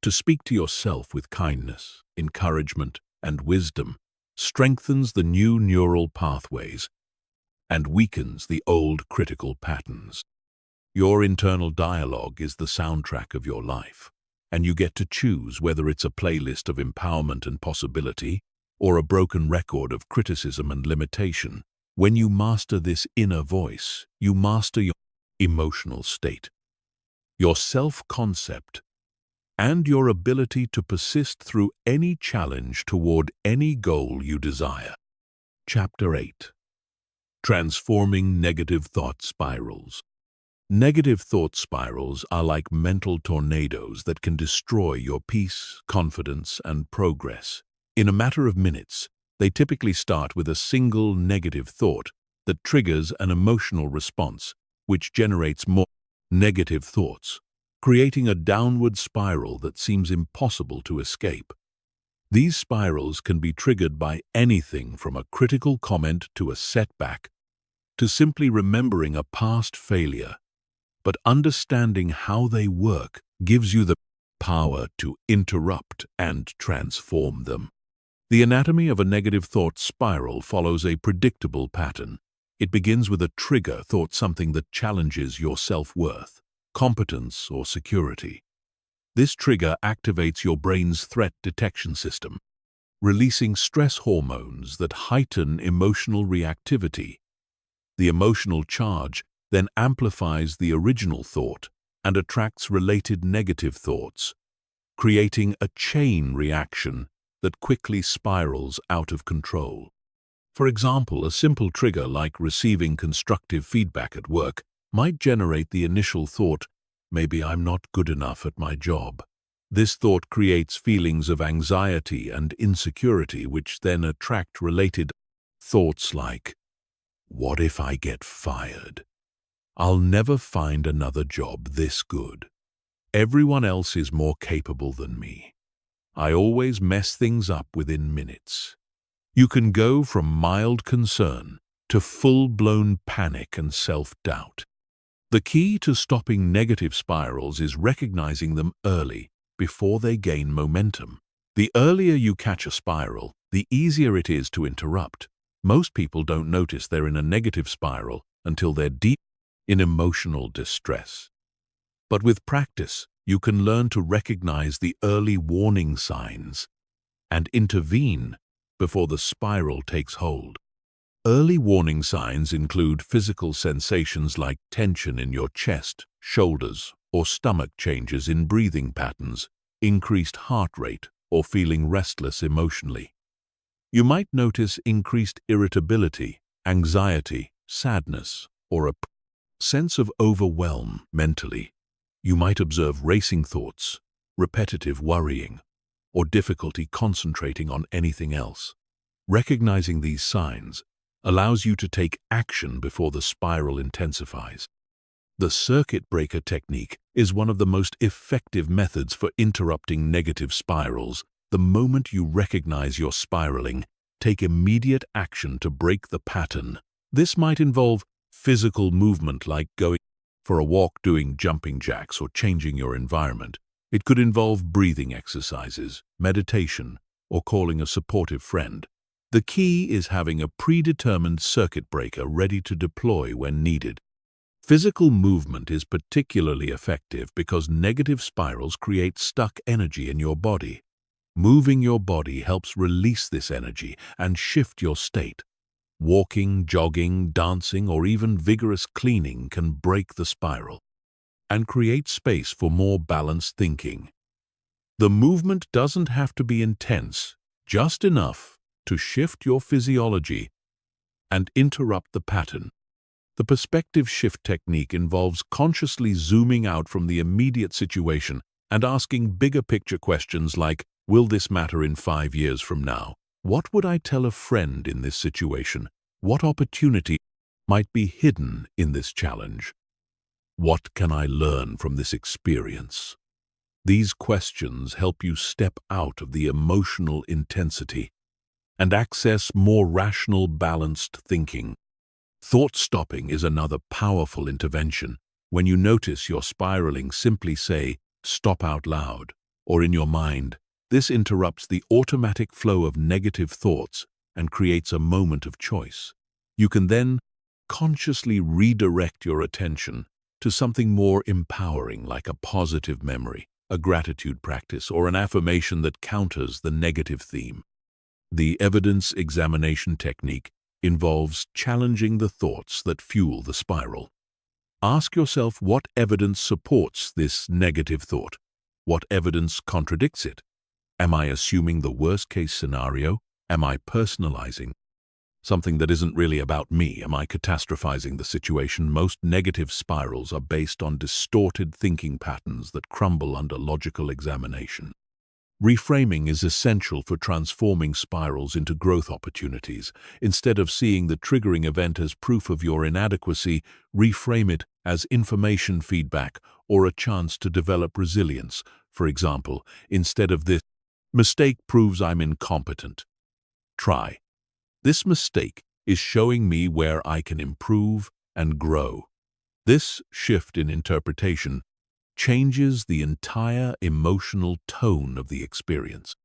to speak to yourself with kindness, encouragement, and wisdom strengthens the new neural pathways and weakens the old critical patterns. Your internal dialogue is the soundtrack of your life, and you get to choose whether it's a playlist of empowerment and possibility or a broken record of criticism and limitation. When you master this inner voice, you master your emotional state, your self-concept, and your ability to persist through any challenge toward any goal you desire. Chapter 8. Transforming Negative Thought Spirals. Negative thought spirals are like mental tornadoes that can destroy your peace, confidence, and progress. In a matter of minutes, they typically start with a single negative thought that triggers an emotional response, which generates more negative thoughts, creating a downward spiral that seems impossible to escape. These spirals can be triggered by anything from a critical comment to a setback, to simply remembering a past failure. But understanding how they work gives you the power to interrupt and transform them. The anatomy of a negative thought spiral follows a predictable pattern. It begins with a trigger thought, something that challenges your self-worth, competence, or security. This trigger activates your brain's threat detection system, releasing stress hormones that heighten emotional reactivity. The emotional charge then amplifies the original thought and attracts related negative thoughts, creating a chain reaction that quickly spirals out of control. For example, a simple trigger like receiving constructive feedback at work might generate the initial thought, "Maybe I'm not good enough at my job." This thought creates feelings of anxiety and insecurity, which then attract related thoughts like, "What if I get fired? I'll never find another job this good. Everyone else is more capable than me. I always mess things up within minutes." You can go from mild concern to full-blown panic and self-doubt. The key to stopping negative spirals is recognizing them early, before they gain momentum. The earlier you catch a spiral, the easier it is to interrupt. Most people don't notice they're in a negative spiral until they're deep in emotional distress. But with practice, you can learn to recognize the early warning signs and intervene before the spiral takes hold. Early warning signs include physical sensations like tension in your chest, shoulders, or stomach, changes in breathing patterns, increased heart rate, or feeling restless emotionally. You might notice increased irritability, anxiety, sadness, or a sense of overwhelm mentally. You might observe racing thoughts, repetitive worrying, or difficulty concentrating on anything else. Recognizing these signs allows you to take action before the spiral intensifies. The circuit breaker technique is one of the most effective methods for interrupting negative spirals. The moment you recognize you're spiraling, take immediate action to break the pattern. This might involve physical movement like going for a walk, doing jumping jacks, or changing your environment. It could involve breathing exercises, meditation, or calling a supportive friend. The key is having a predetermined circuit breaker ready to deploy when needed. Physical movement is particularly effective because negative spirals create stuck energy in your body. Moving your body helps release this energy and shift your state. Walking, jogging, dancing, or even vigorous cleaning can break the spiral and create space for more balanced thinking. The movement doesn't have to be intense, just enough to shift your physiology and interrupt the pattern. The perspective shift technique involves consciously zooming out from the immediate situation and asking bigger picture questions like, will this matter in 5 years from now? What would I tell a friend in this situation? What opportunity might be hidden in this challenge? What can I learn from this experience? These questions help you step out of the emotional intensity and access more rational, balanced thinking. Thought stopping is another powerful intervention. When you notice you're spiraling, simply say, "Stop" out loud, or in your mind. This interrupts the automatic flow of negative thoughts and creates a moment of choice. You can then consciously redirect your attention to something more empowering, like a positive memory, a gratitude practice, or an affirmation that counters the negative theme. The evidence examination technique involves challenging the thoughts that fuel the spiral. Ask yourself what evidence supports this negative thought. What evidence contradicts it? Am I assuming the worst-case scenario? Am I personalizing something that isn't really about me? Am I catastrophizing the situation? Most negative spirals are based on distorted thinking patterns that crumble under logical examination. Reframing is essential for transforming spirals into growth opportunities. Instead of seeing the triggering event as proof of your inadequacy, reframe it as information feedback or a chance to develop resilience. For example, instead of "this mistake proves I'm incompetent," try, "This mistake is showing me where I can improve and grow." This shift in interpretation changes the entire emotional tone of the experience.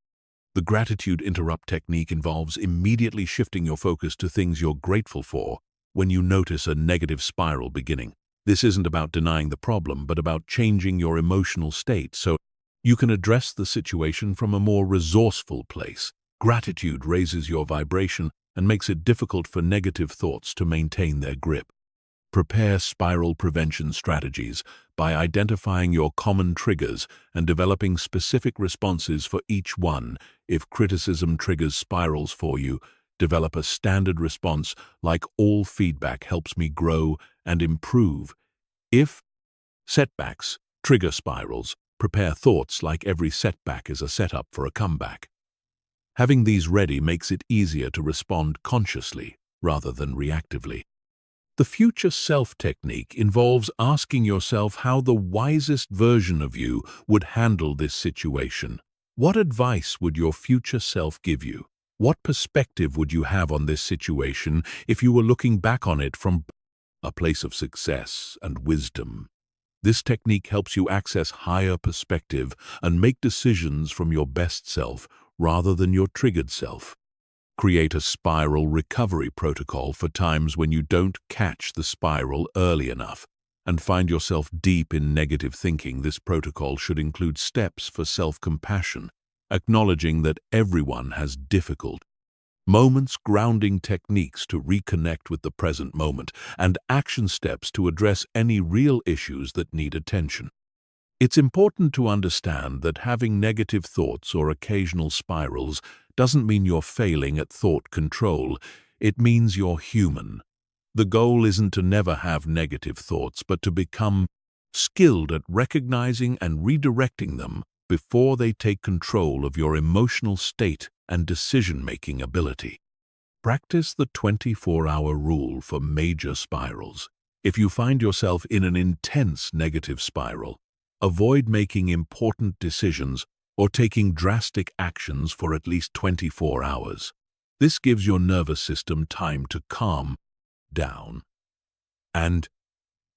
The gratitude interrupt technique involves immediately shifting your focus to things you're grateful for when you notice a negative spiral beginning. This isn't about denying the problem, but about changing your emotional state so you can address the situation from a more resourceful place. Gratitude raises your vibration and makes it difficult for negative thoughts to maintain their grip. Prepare spiral prevention strategies by identifying your common triggers and developing specific responses for each one. If criticism triggers spirals for you, develop a standard response like "All feedback helps me grow and improve." If setbacks trigger spirals, prepare thoughts like "Every setback is a setup for a comeback." Having these ready makes it easier to respond consciously rather than reactively. The future self technique involves asking yourself how the wisest version of you would handle this situation. What advice would your future self give you? What perspective would you have on this situation if you were looking back on it from a place of success and wisdom? This technique helps you access higher perspective and make decisions from your best self rather than your triggered self. Create a spiral recovery protocol for times when you don't catch the spiral early enough and find yourself deep in negative thinking. This protocol should include steps for self-compassion, acknowledging that everyone has difficult moments, grounding techniques to reconnect with the present moment, and action steps to address any real issues that need attention. It's important to understand that having negative thoughts or occasional spirals doesn't mean you're failing at thought control. It means you're human. The goal isn't to never have negative thoughts, but to become skilled at recognizing and redirecting them before they take control of your emotional state and decision-making ability. Practice the 24-hour rule for major spirals. If you find yourself in an intense negative spiral, avoid making important decisions or taking drastic actions for at least 24 hours. This gives your nervous system time to calm down and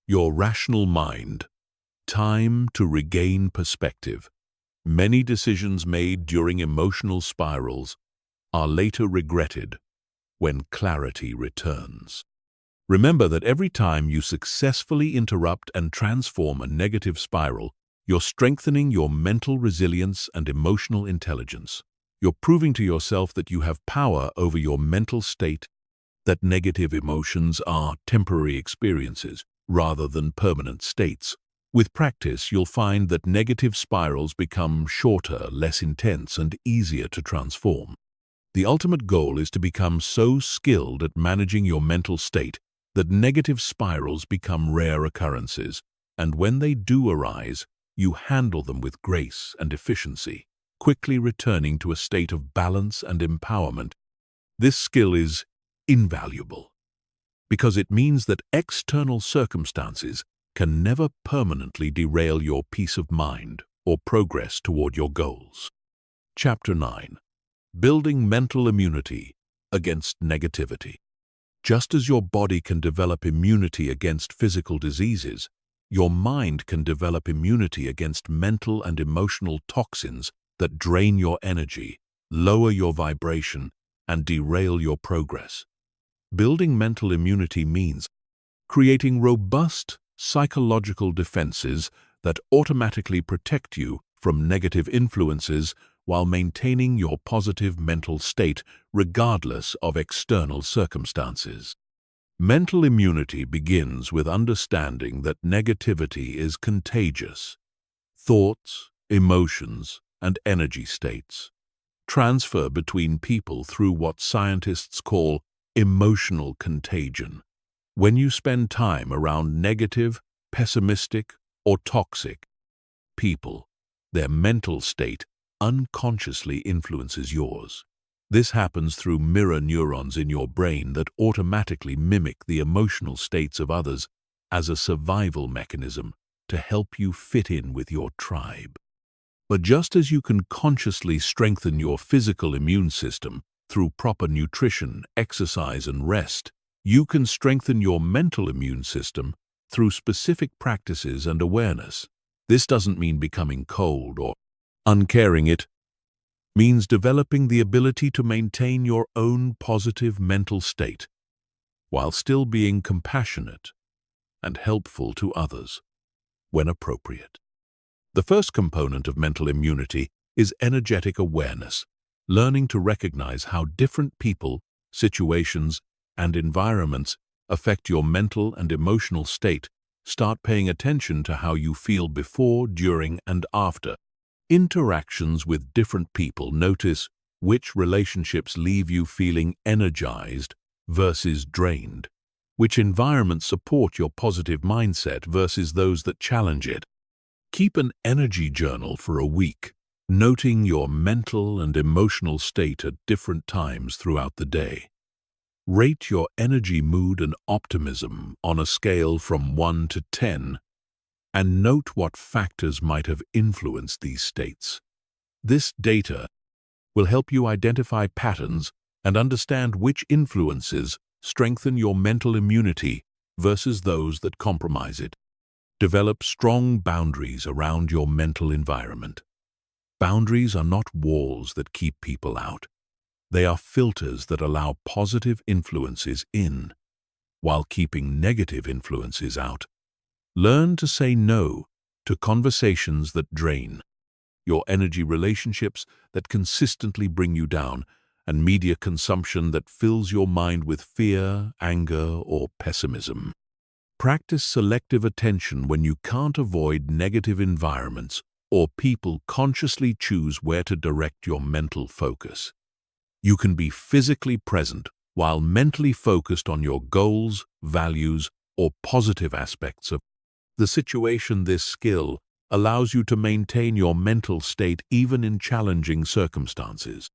your rational mind time to regain perspective. Many decisions made during emotional spirals are later regretted when clarity returns. Remember that every time you successfully interrupt and transform a negative spiral, you're strengthening your mental resilience and emotional intelligence. You're proving to yourself that you have power over your mental state, that negative emotions are temporary experiences rather than permanent states. With practice, you'll find that negative spirals become shorter, less intense, and easier to transform. The ultimate goal is to become so skilled at managing your mental state that negative spirals become rare occurrences, and when they do arise, you handle them with grace and efficiency, quickly returning to a state of balance and empowerment. This skill is invaluable because it means that external circumstances can never permanently derail your peace of mind or progress toward your goals. Chapter 9. Building mental immunity against negativity. Just as your body can develop immunity against physical diseases, your mind can develop immunity against mental and emotional toxins that drain your energy, lower your vibration, and derail your progress. Building mental immunity means creating robust psychological defenses that automatically protect you from negative influences while maintaining your positive mental state regardless of external circumstances. Mental immunity begins with understanding that negativity is contagious. Thoughts, emotions, and energy states transfer between people through what scientists call emotional contagion. When you spend time around negative, pessimistic, or toxic people, their mental state unconsciously influences yours. This happens through mirror neurons in your brain that automatically mimic the emotional states of others as a survival mechanism to help you fit in with your tribe. But just as you can consciously strengthen your physical immune system through proper nutrition, exercise, and rest, you can strengthen your mental immune system through specific practices and awareness. This doesn't mean becoming cold or uncaring. It means developing the ability to maintain your own positive mental state while still being compassionate and helpful to others when appropriate. The first component of mental immunity is energetic awareness, learning to recognize how different people, situations, and environments affect your mental and emotional state. Start paying attention to how you feel before, during, and after interactions with different people. Notice which relationships leave you feeling energized versus drained, which environments support your positive mindset versus those that challenge it. Keep an energy journal for a week, noting your mental and emotional state at different times throughout the day. Rate your energy, mood, and optimism on a scale from 1 to 10, and note what factors might have influenced these states. This data will help you identify patterns and understand which influences strengthen your mental immunity versus those that compromise it. Develop strong boundaries around your mental environment. Boundaries are not walls that keep people out. They are filters that allow positive influences in, while keeping negative influences out. Learn to say no to conversations that drain your energy, relationships that consistently bring you down, and media consumption that fills your mind with fear, anger, or pessimism. Practice selective attention when you can't avoid negative environments or people. Consciously choose where to direct your mental focus. You can be physically present while mentally focused on your goals, values, or positive aspects of the situation. This skill allows you to maintain your mental state even in challenging circumstances.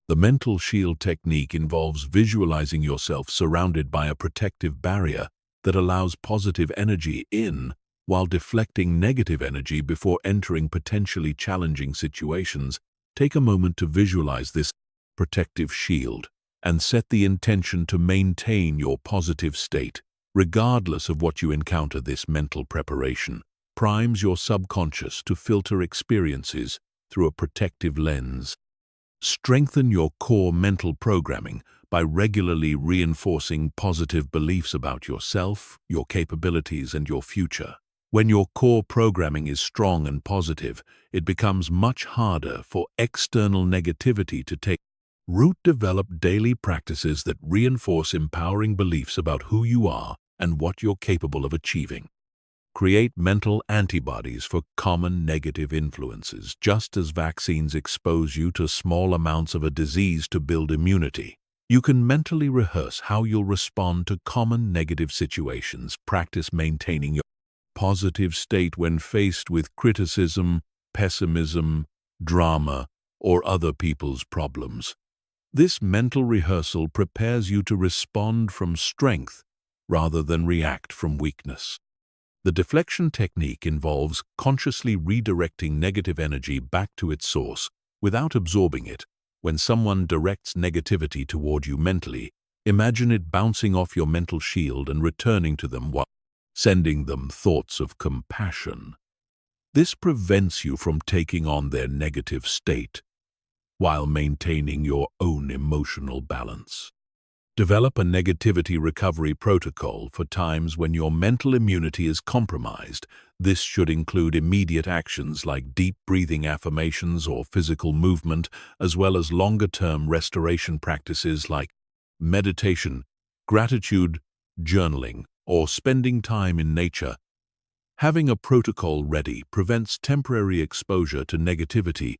The mental shield technique involves visualizing yourself surrounded by a protective barrier that allows positive energy in while deflecting negative energy before entering potentially challenging situations. Take a moment to visualize this protective shield and set the intention to maintain your positive state. Regardless of what you encounter, this mental preparation primes your subconscious to filter experiences through a protective lens. Strengthen your core mental programming by regularly reinforcing positive beliefs about yourself, your capabilities, and your future. When your core programming is strong and positive, it becomes much harder for external negativity to take root. Develop daily practices that reinforce empowering beliefs about who you are and what you're capable of achieving. Create mental antibodies for common negative influences, just as vaccines expose you to small amounts of a disease to build immunity. You can mentally rehearse how you'll respond to common negative situations. Practice maintaining your positive state when faced with criticism, pessimism, drama, or other people's problems. This mental rehearsal prepares you to respond from strength rather than react from weakness. The deflection technique involves consciously redirecting negative energy back to its source without absorbing it. When someone directs negativity toward you mentally, imagine it bouncing off your mental shield and returning to them while sending them thoughts of compassion. This prevents you from taking on their negative state while maintaining your own emotional balance. Develop a negativity recovery protocol for times when your mental immunity is compromised. This should include immediate actions like deep breathing affirmations or physical movement, as well as longer-term restoration practices like meditation, gratitude, journaling, or spending time in nature. Having a protocol ready prevents temporary exposure to negativity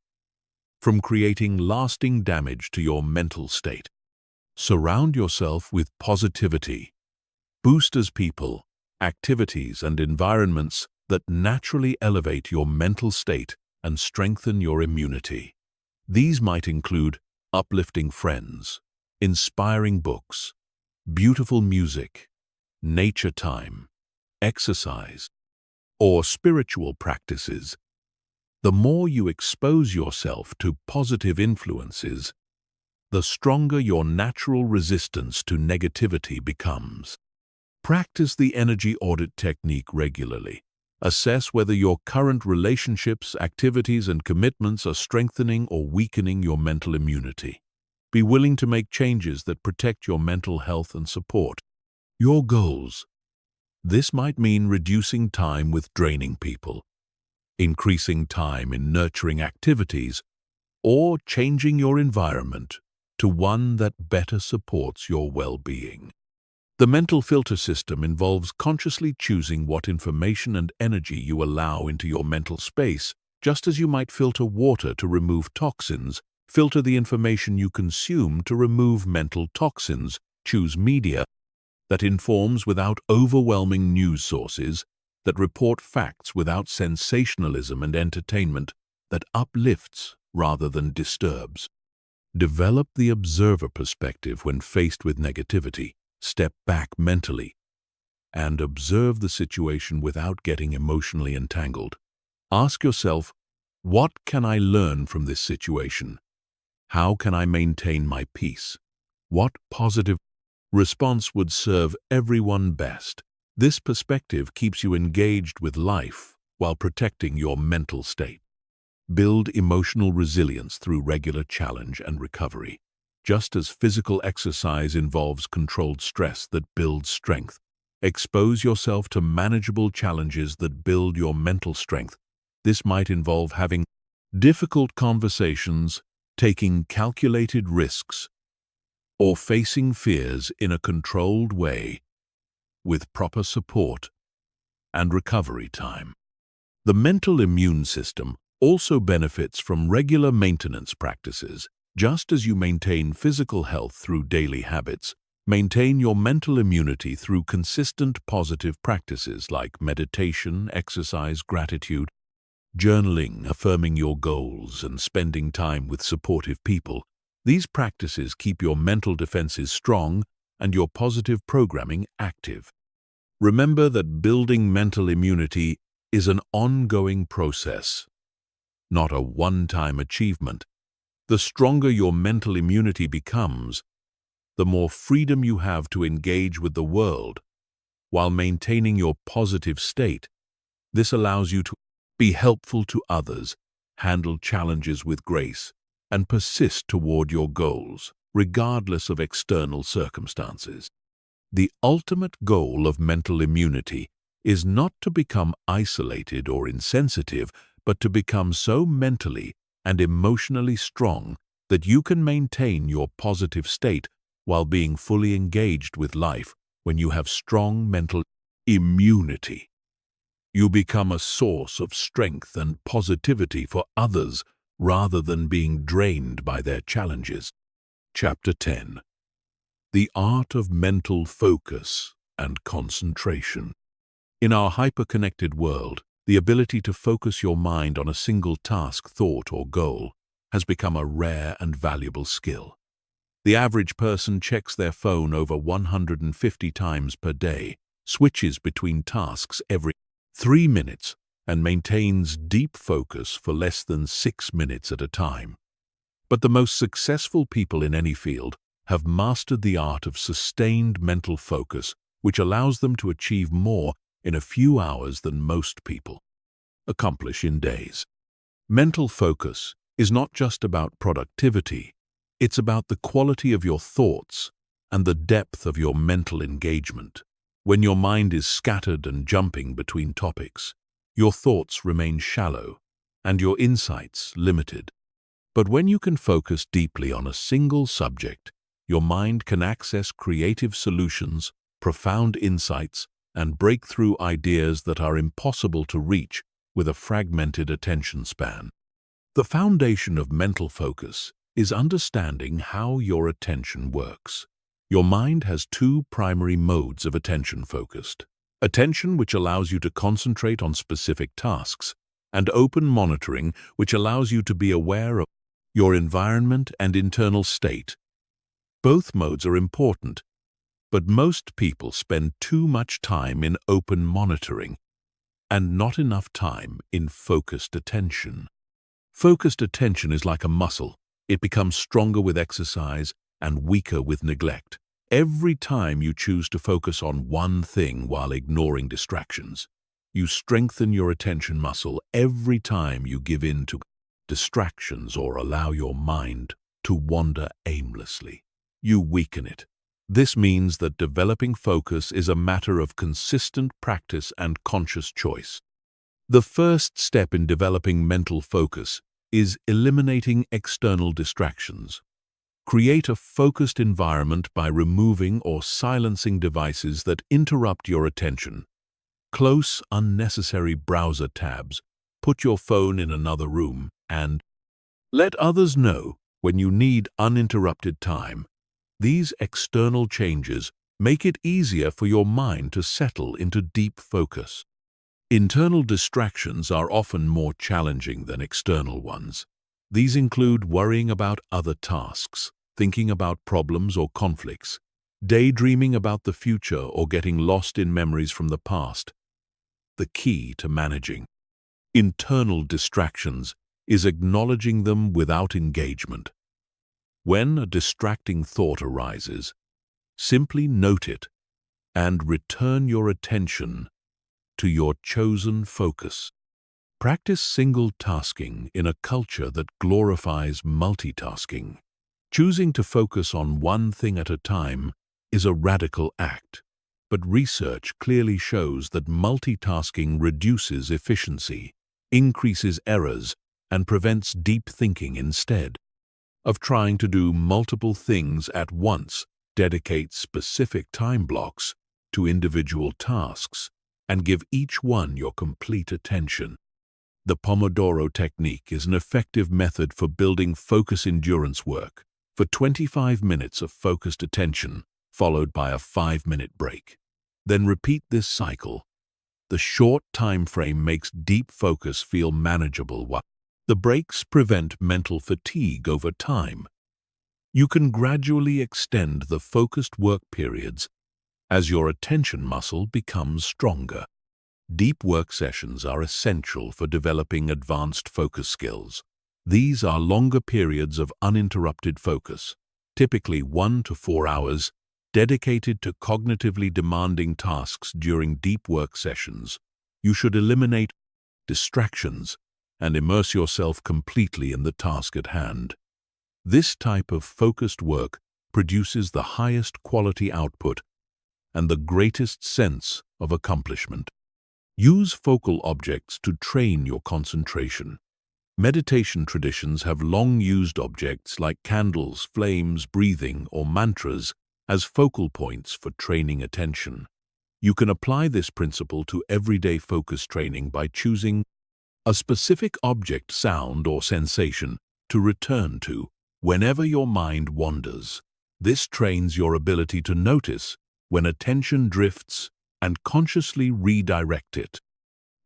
from creating lasting damage to your mental state. Surround yourself with positivity. Boosters people, activities, and environments that naturally elevate your mental state and strengthen your immunity. These might include uplifting friends, inspiring books, beautiful music, nature time, exercise, or spiritual practices. The more you expose yourself to positive influences, the stronger your natural resistance to negativity becomes. Practice the energy audit technique regularly. Assess whether your current relationships, activities, and commitments are strengthening or weakening your mental immunity. Be willing to make changes that protect your mental health and support your goals. This might mean reducing time with draining people, increasing time in nurturing activities, or changing your environment to one that better supports your well-being. The mental filter system involves consciously choosing what information and energy you allow into your mental space. Just as you might filter water to remove toxins, filter the information you consume to remove mental toxins. Choose media that informs without overwhelming news sources, that report facts without sensationalism, and entertainment that uplifts rather than disturbs. Develop the observer perspective when faced with negativity. Step back mentally and observe the situation without getting emotionally entangled. Ask yourself, what can I learn from this situation? How can I maintain my peace? What positive response would serve everyone best? This perspective keeps you engaged with life while protecting your mental state. Build emotional resilience through regular challenge and recovery. Just as physical exercise involves controlled stress that builds strength, expose yourself to manageable challenges that build your mental strength. This might involve having difficult conversations, taking calculated risks, or facing fears in a controlled way with proper support and recovery time. The mental immune system also benefits from regular maintenance practices. Just as you maintain physical health through daily habits, maintain your mental immunity through consistent positive practices like meditation, exercise, gratitude, journaling, affirming your goals, and spending time with supportive people. These practices keep your mental defenses strong and your positive programming active. Remember that building mental immunity is an ongoing process, not a one-time achievement. The stronger your mental immunity becomes, the more freedom you have to engage with the world while maintaining your positive state. This allows you to be helpful to others, handle challenges with grace, and persist toward your goals, regardless of external circumstances. The ultimate goal of mental immunity is not to become isolated or insensitive, but to become so mentally and emotionally strong that you can maintain your positive state while being fully engaged with life. When you have strong mental immunity, you become a source of strength and positivity for others rather than being drained by their challenges. Chapter 10. The Art of Mental Focus and Concentration. In our hyper-connected world, the ability to focus your mind on a single task, thought, or goal has become a rare and valuable skill. The average person checks their phone over 150 times per day, switches between tasks every 3 minutes, and maintains deep focus for less than 6 minutes at a time. But the most successful people in any field have mastered the art of sustained mental focus, which allows them to achieve more in a few hours than most people accomplish in days. Mental focus is not just about productivity. It's about the quality of your thoughts and the depth of your mental engagement. When your mind is scattered and jumping between topics, your thoughts remain shallow and your insights limited. But when you can focus deeply on a single subject, your mind can access creative solutions, profound insights, and breakthrough ideas that are impossible to reach with a fragmented attention span. The foundation of mental focus is understanding how your attention works. Your mind has two primary modes of attention focused: attention, which allows you to concentrate on specific tasks, and open monitoring, which allows you to be aware of your environment and internal state. Both modes are important, but most people spend too much time in open monitoring and not enough time in focused attention. Focused attention is like a muscle. It becomes stronger with exercise and weaker with neglect. Every time you choose to focus on one thing while ignoring distractions, you strengthen your attention muscle. Every time you give in to distractions or allow your mind to wander aimlessly, you weaken it. This means that developing focus is a matter of consistent practice and conscious choice. The first step in developing mental focus is eliminating external distractions. Create a focused environment by removing or silencing devices that interrupt your attention. Close unnecessary browser tabs, put your phone in another room, and let others know when you need uninterrupted time. These external changes make it easier for your mind to settle into deep focus. Internal distractions are often more challenging than external ones. These include worrying about other tasks, thinking about problems or conflicts, daydreaming about the future, or getting lost in memories from the past. The key to managing internal distractions is acknowledging them without engagement. When a distracting thought arises, simply note it and return your attention to your chosen focus. Practice single tasking in a culture that glorifies multitasking. Choosing to focus on one thing at a time is a radical act, but research clearly shows that multitasking reduces efficiency, increases errors, and prevents deep thinking. Instead of trying to do multiple things at once, dedicate specific time blocks to individual tasks and give each one your complete attention. The Pomodoro technique is an effective method for building focus endurance work. For 25 minutes of focused attention, followed by a 5-minute break. Then repeat this cycle. The short time frame makes deep focus feel manageable, while the breaks prevent mental fatigue over time. You can gradually extend the focused work periods as your attention muscle becomes stronger. Deep work sessions are essential for developing advanced focus skills. These are longer periods of uninterrupted focus, typically 1 to 4 hours, dedicated to cognitively demanding tasks. During deep work sessions, you should eliminate distractions and immerse yourself completely in the task at hand. This type of focused work produces the highest quality output and the greatest sense of accomplishment. Use focal objects to train your concentration. Meditation traditions have long used objects like candles, flames, breathing, or mantras as focal points for training attention. You can apply this principle to everyday focus training by choosing a specific object, sound, or sensation to return to whenever your mind wanders. This trains your ability to notice when attention drifts and consciously redirect it.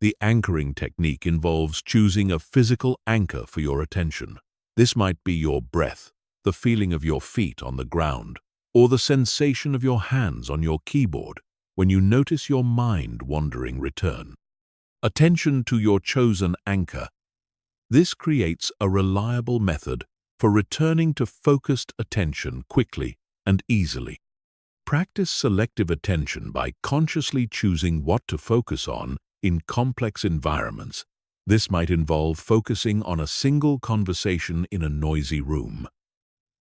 The anchoring technique involves choosing a physical anchor for your attention. This might be your breath, the feeling of your feet on the ground, or the sensation of your hands on your keyboard when you notice your mind wandering. Return attention to your chosen anchor. This creates a reliable method for returning to focused attention quickly and easily. Practice selective attention by consciously choosing what to focus on in complex environments. This might involve focusing on a single conversation in a noisy room,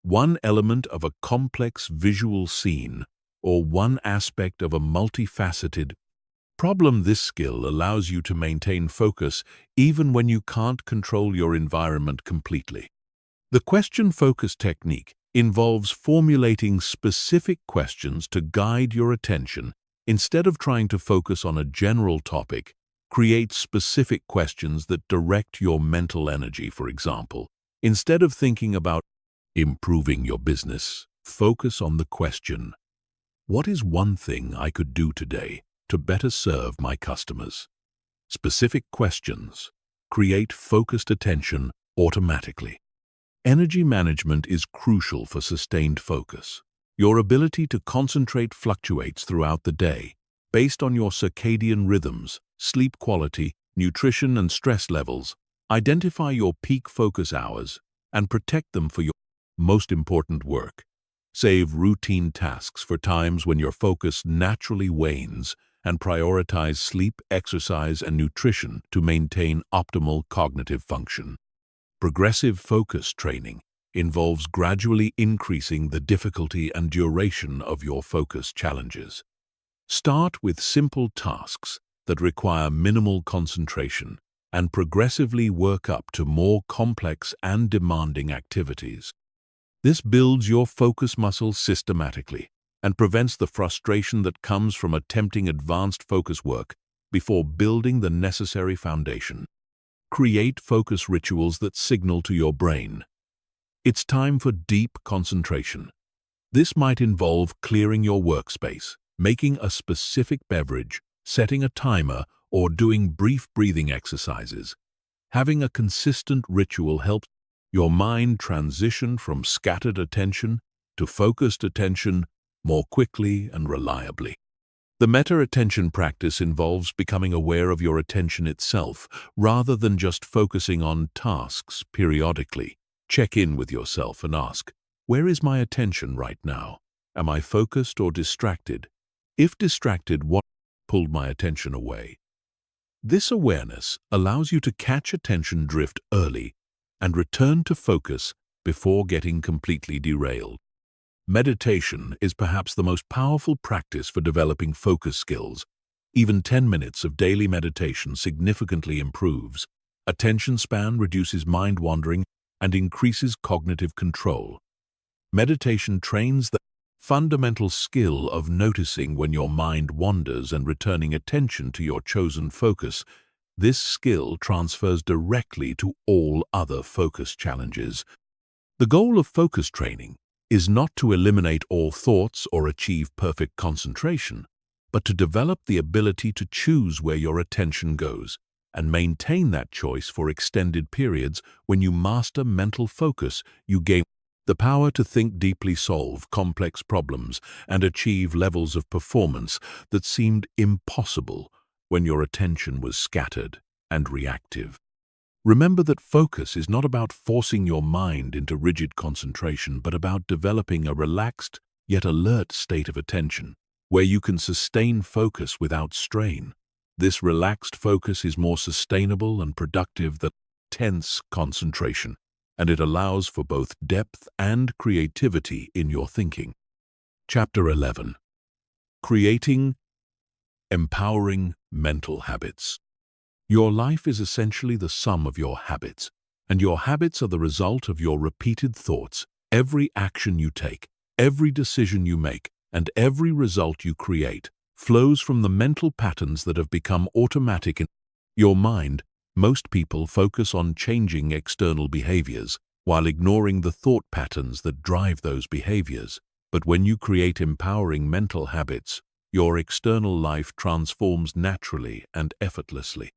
one element of a complex visual scene, or one aspect of a multifaceted problem. This skill allows you to maintain focus even when you can't control your environment completely. The question focus technique involves formulating specific questions to guide your attention. Instead of trying to focus on a general topic, create specific questions that direct your mental energy. For example, instead of thinking about improving your business, focus on the question, what is one thing I could do today to better serve my customers? Specific questions create focused attention automatically. Energy management is crucial for sustained focus. Your ability to concentrate fluctuates throughout the day based on your circadian rhythms, sleep quality, nutrition, and stress levels. Identify your peak focus hours and protect them for your most important work. Save routine tasks for times when your focus naturally wanes and prioritize sleep, exercise, and nutrition to maintain optimal cognitive function. Progressive focus training involves gradually increasing the difficulty and duration of your focus challenges. Start with simple tasks that require minimal concentration and progressively work up to more complex and demanding activities. This builds your focus muscle systematically and prevents the frustration that comes from attempting advanced focus work before building the necessary foundation. Create focus rituals that signal to your brain, it's time for deep concentration. This might involve clearing your workspace, making a specific beverage, setting a timer, or doing brief breathing exercises. Having a consistent ritual helps your mind transition from scattered attention to focused attention more quickly and reliably. The meta-attention practice involves becoming aware of your attention itself rather than just focusing on tasks periodically. Check in with yourself and ask, where is my attention right now? Am I focused or distracted? If distracted, what pulled my attention away? This awareness allows you to catch attention drift early and return to focus before getting completely derailed. Meditation is perhaps the most powerful practice for developing focus skills. Even 10 minutes of daily meditation significantly improves attention span, reduces mind wandering, and increases cognitive control. Meditation trains the fundamental skill of noticing when your mind wanders and returning attention to your chosen focus. This skill transfers directly to all other focus challenges. The goal of focus training is not to eliminate all thoughts or achieve perfect concentration, but to develop the ability to choose where your attention goes and maintain that choice for extended periods. When you master mental focus, you gain The power to think deeply, solve complex problems, and achieve levels of performance that seemed impossible when your attention was scattered and reactive. Remember that focus is not about forcing your mind into rigid concentration, but about developing a relaxed yet alert state of attention, where you can sustain focus without strain. This relaxed focus is more sustainable and productive than tense concentration, and it allows for both depth and creativity in your thinking. Chapter 11. Creating empowering mental habits. Your life is essentially the sum of your habits, and your habits are the result of your repeated thoughts. Every action you take, every decision you make, and every result you create flows from the mental patterns that have become automatic in your mind. Most people focus on changing external behaviors while ignoring the thought patterns that drive those behaviors. But when you create empowering mental habits, your external life transforms naturally and effortlessly.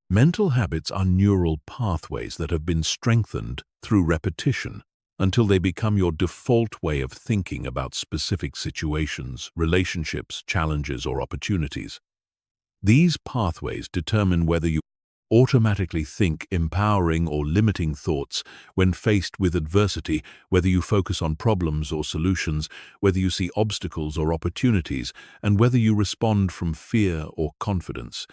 Mental habits are neural pathways that have been strengthened through repetition until they become your default way of thinking about specific situations, relationships, challenges, or opportunities. These pathways determine whether you automatically think empowering or limiting thoughts when faced with adversity, whether you focus on problems or solutions, whether you see obstacles or opportunities, and whether you respond from fear or confidence.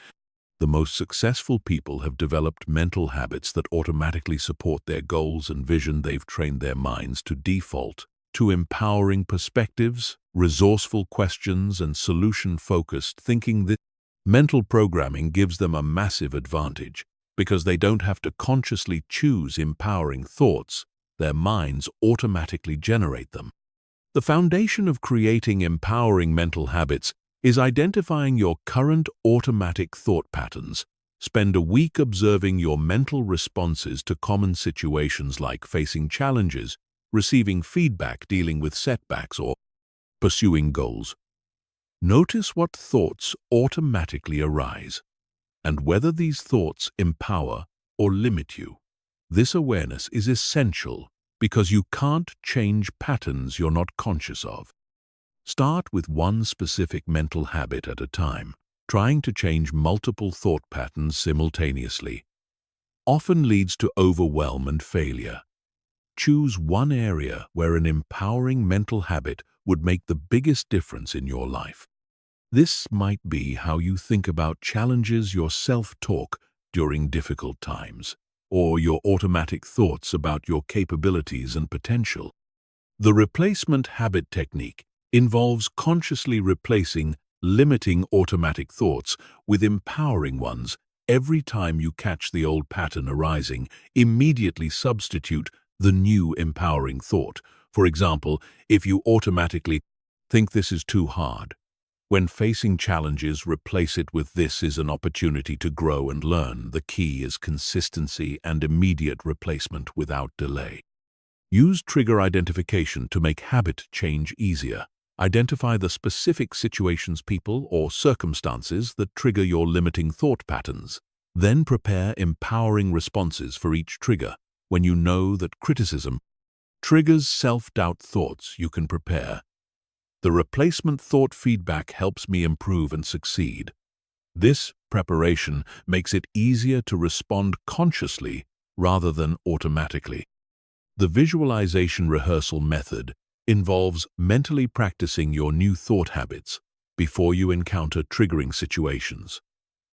The most successful people have developed mental habits that automatically support their goals and vision. They've trained their minds to default to empowering perspectives, resourceful questions, and solution-focused thinking. This mental programming gives them a massive advantage because they don't have to consciously choose empowering thoughts. Their minds automatically generate them. The foundation of creating empowering mental habits is identifying your current automatic thought patterns. Spend a week observing your mental responses to common situations like facing challenges, receiving feedback, dealing with setbacks, or pursuing goals. Notice what thoughts automatically arise and whether these thoughts empower or limit you. This awareness is essential because you can't change patterns you're not conscious of. Start with one specific mental habit at a time. Trying to change multiple thought patterns simultaneously often leads to overwhelm and failure. Choose one area where an empowering mental habit would make the biggest difference in your life. This might be how you think about challenges, your self-talk during difficult times, or your automatic thoughts about your capabilities and potential. The replacement habit technique involves consciously replacing limiting automatic thoughts with empowering ones. Every time you catch the old pattern arising, immediately substitute the new empowering thought. For example, if you automatically think this is too hard, when facing challenges, replace it with this is an opportunity to grow and learn. The key is consistency and immediate replacement without delay. Use trigger identification to make habit change easier. Identify the specific situations, people, or circumstances that trigger your limiting thought patterns. Then prepare empowering responses for each trigger. When you know that criticism triggers self-doubt thoughts, you can prepare. The replacement thought feedback helps me improve and succeed. This preparation makes it easier to respond consciously rather than automatically. The visualization rehearsal method involves mentally practicing your new thought habits before you encounter triggering situations.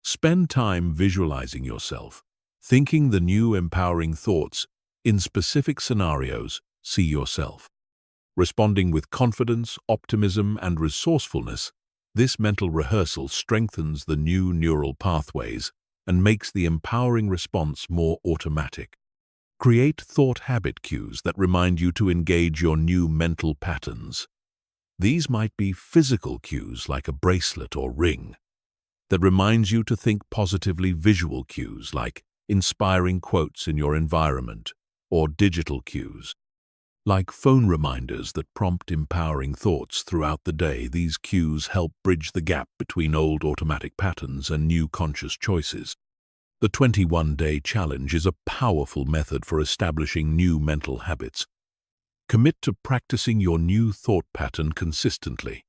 Spend time visualizing yourself, thinking the new empowering thoughts in specific scenarios. See yourself responding with confidence, optimism, and resourcefulness. This mental rehearsal strengthens the new neural pathways and makes the empowering response more automatic. Create thought habit cues that remind you to engage your new mental patterns. These might be physical cues like a bracelet or ring that reminds you to think positively, visual cues like inspiring quotes in your environment, or digital cues like phone reminders that prompt empowering thoughts throughout the day. These cues help bridge the gap between old automatic patterns and new conscious choices. The 21-day challenge is a powerful method for establishing new mental habits. Commit to practicing your new thought pattern consistently.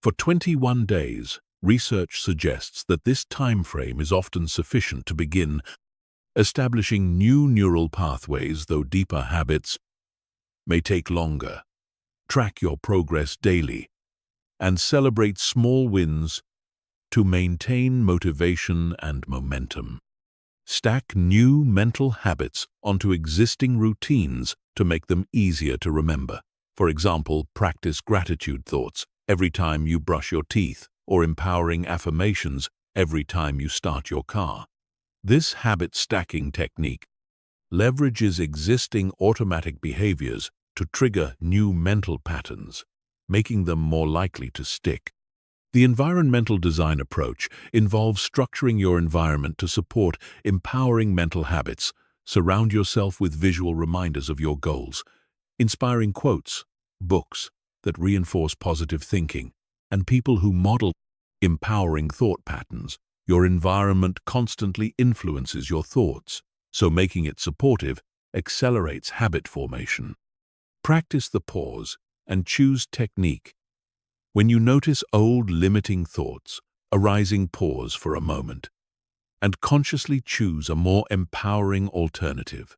For 21 days, research suggests that this time frame is often sufficient to begin establishing new neural pathways, though deeper habits may take longer. Track your progress daily and celebrate small wins to maintain motivation and momentum. Stack new mental habits onto existing routines to make them easier to remember. For example, practice gratitude thoughts every time you brush your teeth, or empowering affirmations every time you start your car. This habit stacking technique leverages existing automatic behaviors to trigger new mental patterns, making them more likely to stick. The environmental design approach involves structuring your environment to support empowering mental habits. Surround yourself with visual reminders of your goals, inspiring quotes, books that reinforce positive thinking, and people who model empowering thought patterns. Your environment constantly influences your thoughts, so making it supportive accelerates habit formation. Practice the pause and choose technique. When you notice old limiting thoughts arising, pause for a moment and consciously choose a more empowering alternative.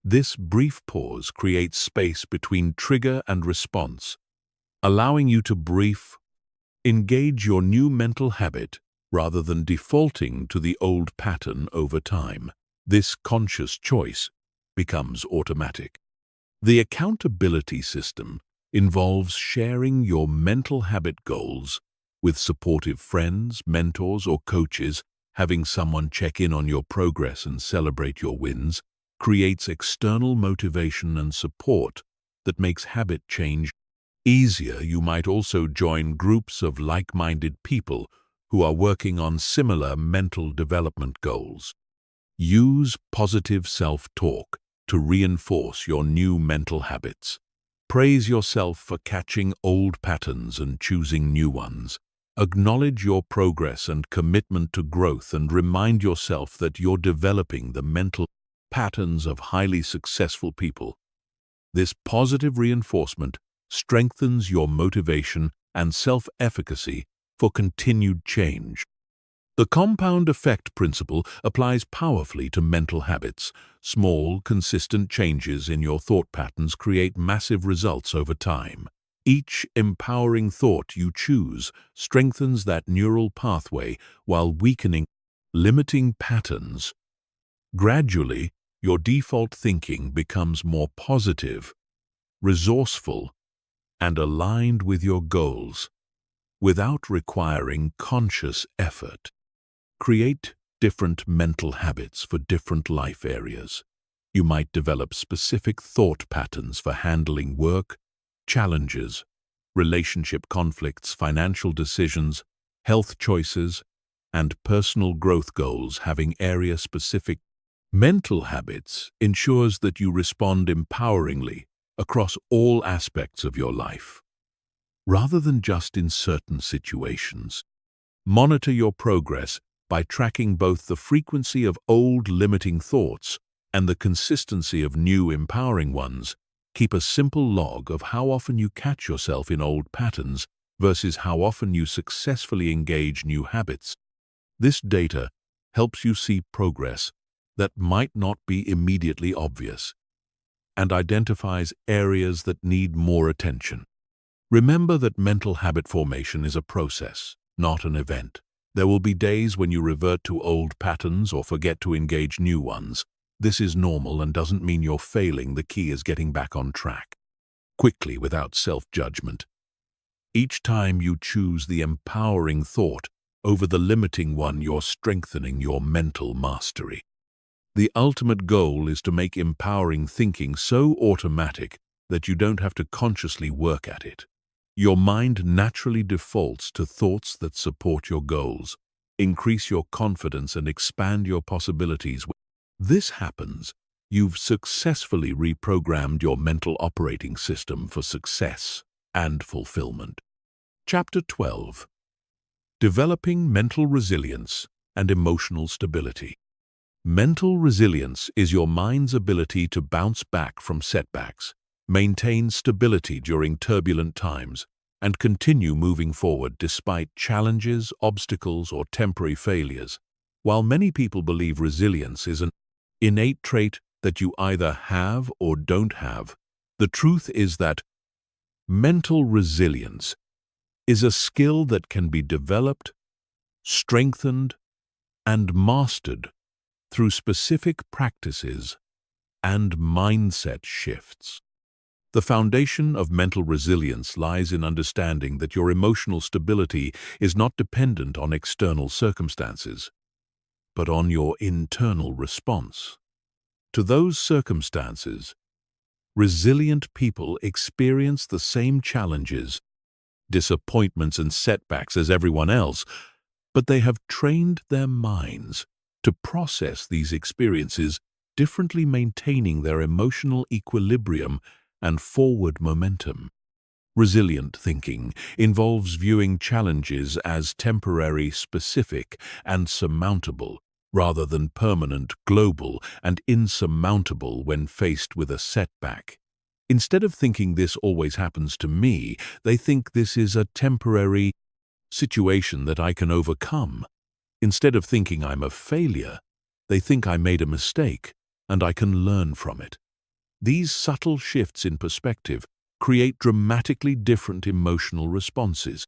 This brief pause creates space between trigger and response, allowing you to engage your new mental habit rather than defaulting to the old pattern over time. This conscious choice becomes automatic. The accountability system involves sharing your mental habit goals with supportive friends, mentors, or coaches. Having someone check in on your progress and celebrate your wins creates external motivation and support that makes habit change easier. You might also join groups of like-minded people who are working on similar mental development goals. Use positive self-talk to reinforce your new mental habits. Praise yourself for catching old patterns and choosing new ones. Acknowledge your progress and commitment to growth, and remind yourself that you're developing the mental patterns of highly successful people. This positive reinforcement strengthens your motivation and self-efficacy for continued change. The compound effect principle applies powerfully to mental habits. Small, consistent changes in your thought patterns create massive results over time. Each empowering thought you choose strengthens that neural pathway while weakening limiting patterns. Gradually, your default thinking becomes more positive, resourceful, and aligned with your goals, without requiring conscious effort. Create different mental habits for different life areas. You might develop specific thought patterns for handling work, challenges, relationship conflicts, financial decisions, health choices, and personal growth goals. Having area-specific mental habits ensures that you respond empoweringly across all aspects of your life, rather than just in certain situations. Monitor your progress by tracking both the frequency of old limiting thoughts and the consistency of new empowering ones. Keep a simple log of how often you catch yourself in old patterns versus how often you successfully engage new habits. This data helps you see progress that might not be immediately obvious and identifies areas that need more attention. Remember that mental habit formation is a process, not an event. There will be days when you revert to old patterns or forget to engage new ones. This is normal and doesn't mean you're failing. The key is getting back on track quickly, without self-judgment. Each time you choose the empowering thought over the limiting one, you're strengthening your mental mastery. The ultimate goal is to make empowering thinking so automatic that you don't have to consciously work at it. Your mind naturally defaults to thoughts that support your goals, increase your confidence, and expand your possibilities. This happens, you've successfully reprogrammed your mental operating system for success and fulfillment. Chapter 12. Developing Mental Resilience and Emotional Stability. Mental resilience is your mind's ability to bounce back from setbacks, Maintain stability during turbulent times and continue moving forward despite challenges, obstacles, or temporary failures. While many people believe resilience is an innate trait that you either have or don't have, the truth is that mental resilience is a skill that can be developed, strengthened, and mastered through specific practices and mindset shifts. The foundation of mental resilience lies in understanding that your emotional stability is not dependent on external circumstances, but on your internal response to those circumstances. Resilient people experience the same challenges, disappointments, and setbacks as everyone else, but they have trained their minds to process these experiences differently, maintaining their emotional equilibrium and forward momentum. Resilient thinking involves viewing challenges as temporary, specific, and surmountable, rather than permanent, global, and insurmountable when faced with a setback. Instead of thinking this always happens to me, they think this is a temporary situation that I can overcome. Instead of thinking I'm a failure, they think I made a mistake and I can learn from it. These subtle shifts in perspective create dramatically different emotional responses.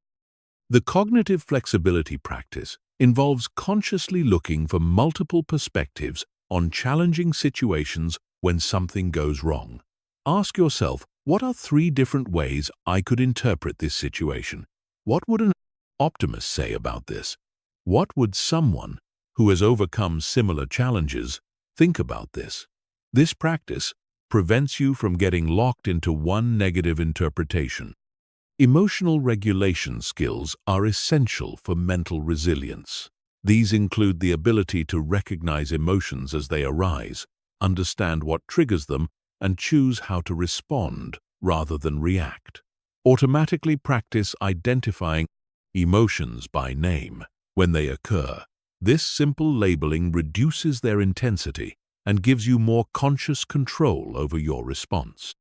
The cognitive flexibility practice involves consciously looking for multiple perspectives on challenging situations when something goes wrong. Ask yourself, what are 3 different ways I could interpret this situation? What would an optimist say about this? What would someone who has overcome similar challenges think about this? This practice prevents you from getting locked into one negative interpretation. Emotional regulation skills are essential for mental resilience. These include the ability to recognize emotions as they arise, understand what triggers them, and choose how to respond rather than react. Automatically practice identifying emotions by name when they occur. This simple labeling reduces their intensity and gives you more conscious control over your response.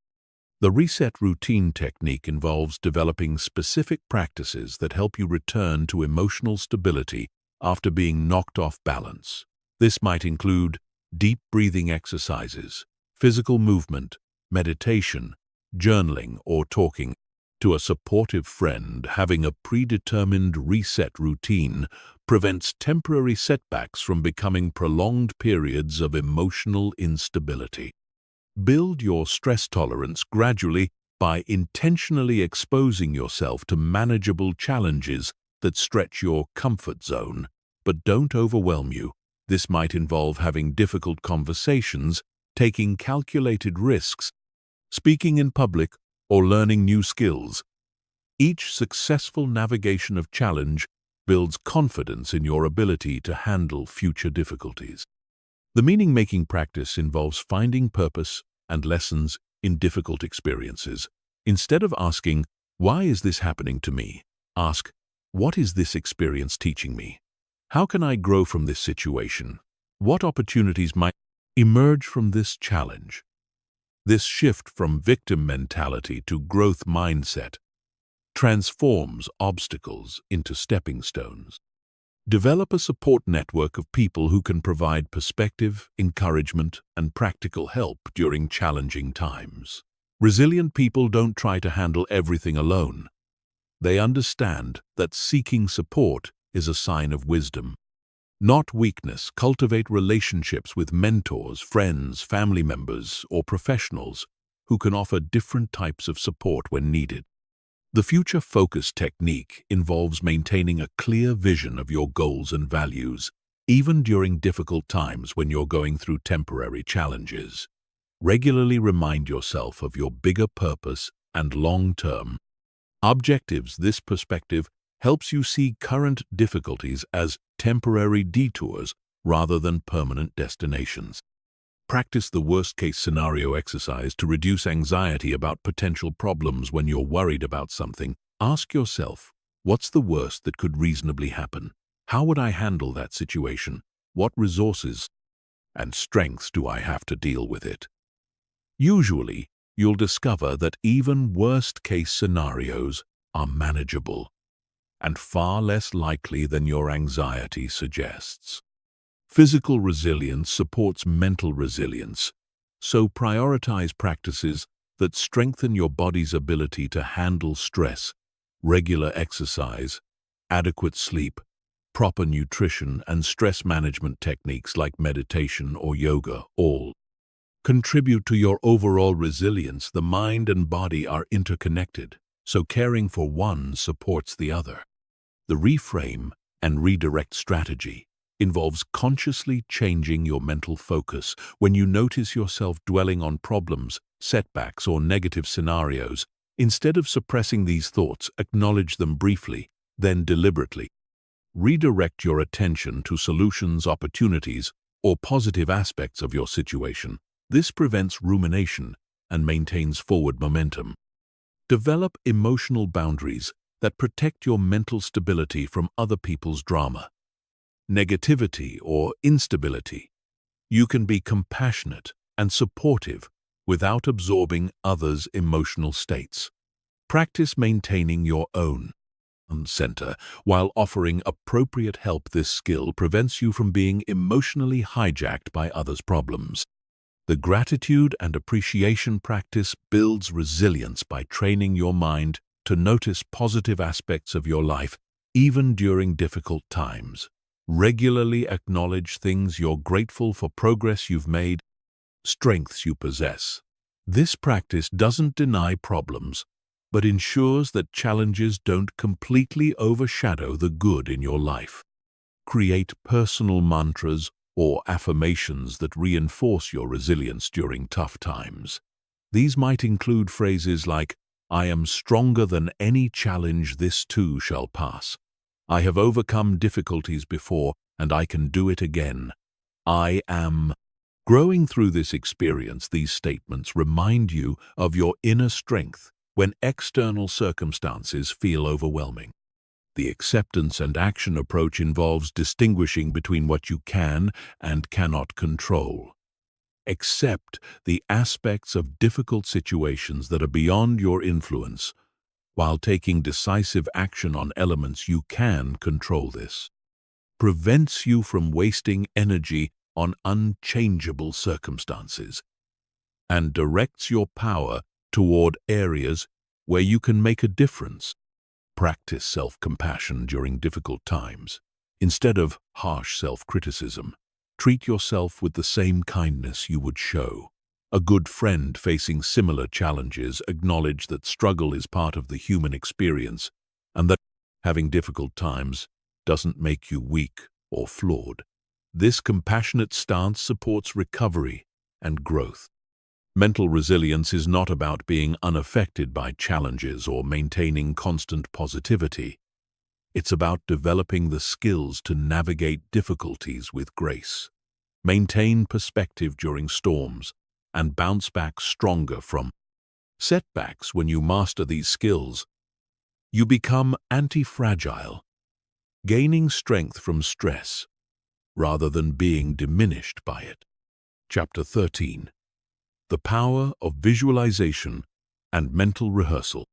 The reset routine technique involves developing specific practices that help you return to emotional stability after being knocked off balance. This might include deep breathing exercises, physical movement, meditation, journaling, or talking to a supportive friend. Having a predetermined reset routine prevents temporary setbacks from becoming prolonged periods of emotional instability. Build your stress tolerance gradually by intentionally exposing yourself to manageable challenges that stretch your comfort zone, but don't overwhelm you. This might involve having difficult conversations, taking calculated risks, speaking in public, or learning new skills. Each successful navigation of challenge builds confidence in your ability to handle future difficulties. The meaning-making practice involves finding purpose and lessons in difficult experiences. Instead of asking, "Why is this happening to me?" ask, "What is this experience teaching me? How can I grow from this situation? What opportunities might emerge from this challenge?" This shift from victim mentality to growth mindset transforms obstacles into stepping stones. Develop a support network of people who can provide perspective, encouragement, and practical help during challenging times. Resilient people don't try to handle everything alone. They understand that seeking support is a sign of wisdom, not weakness. Cultivate relationships with mentors, friends, family members, or professionals who can offer different types of support when needed. The future focus technique involves maintaining a clear vision of your goals and values, even during difficult times when you're going through temporary challenges. Regularly remind yourself of your bigger purpose and long-term objectives. This perspective helps you see current difficulties as temporary detours rather than permanent destinations. Practice the worst-case scenario exercise to reduce anxiety about potential problems. When you're worried about something, ask yourself, what's the worst that could reasonably happen? How would I handle that situation? What resources and strengths do I have to deal with it? Usually, you'll discover that even worst-case scenarios are manageable and far less likely than your anxiety suggests. Physical resilience supports mental resilience, so prioritize practices that strengthen your body's ability to handle stress, regular exercise, adequate sleep, proper nutrition, and stress management techniques like meditation or yoga all contribute to your overall resilience. The mind and body are interconnected, so caring for one supports the other. The reframe and redirect strategy involves consciously changing your mental focus. When you notice yourself dwelling on problems, setbacks, or negative scenarios, instead of suppressing these thoughts, acknowledge them briefly, then deliberately redirect your attention to solutions, opportunities, or positive aspects of your situation. This prevents rumination and maintains forward momentum. Develop emotional boundaries that protect your mental stability from other people's drama, negativity, or instability. You can be compassionate and supportive without absorbing others' emotional states. Practice maintaining your own center while offering appropriate help. This skill prevents you from being emotionally hijacked by others' problems. The gratitude and appreciation practice builds resilience by training your mind to notice positive aspects of your life, even during difficult times. Regularly acknowledge things you're grateful for, progress you've made, strengths you possess. This practice doesn't deny problems, but ensures that challenges don't completely overshadow the good in your life. Create personal mantras or affirmations that reinforce your resilience during tough times. These might include phrases like, "I am stronger than any challenge, this too shall pass. I have overcome difficulties before, and I can do it again. I am." Growing through this experience, these statements remind you of your inner strength when external circumstances feel overwhelming. The acceptance and action approach involves distinguishing between what you can and cannot control. Accept the aspects of difficult situations that are beyond your influence, while taking decisive action on elements you can control. This prevents you from wasting energy on unchangeable circumstances and directs your power toward areas where you can make a difference. Practice self-compassion during difficult times. Instead of harsh self-criticism, treat yourself with the same kindness you would show a good friend facing similar challenges. Acknowledge that struggle is part of the human experience and that having difficult times doesn't make you weak or flawed. This compassionate stance supports recovery and growth. Mental resilience is not about being unaffected by challenges or maintaining constant positivity. It's about developing the skills to navigate difficulties with grace, maintain perspective during storms, and bounce back stronger from setbacks. When you master these skills, you become anti-fragile, gaining strength from stress rather than being diminished by it. Chapter 13. The power of visualization and mental rehearsal.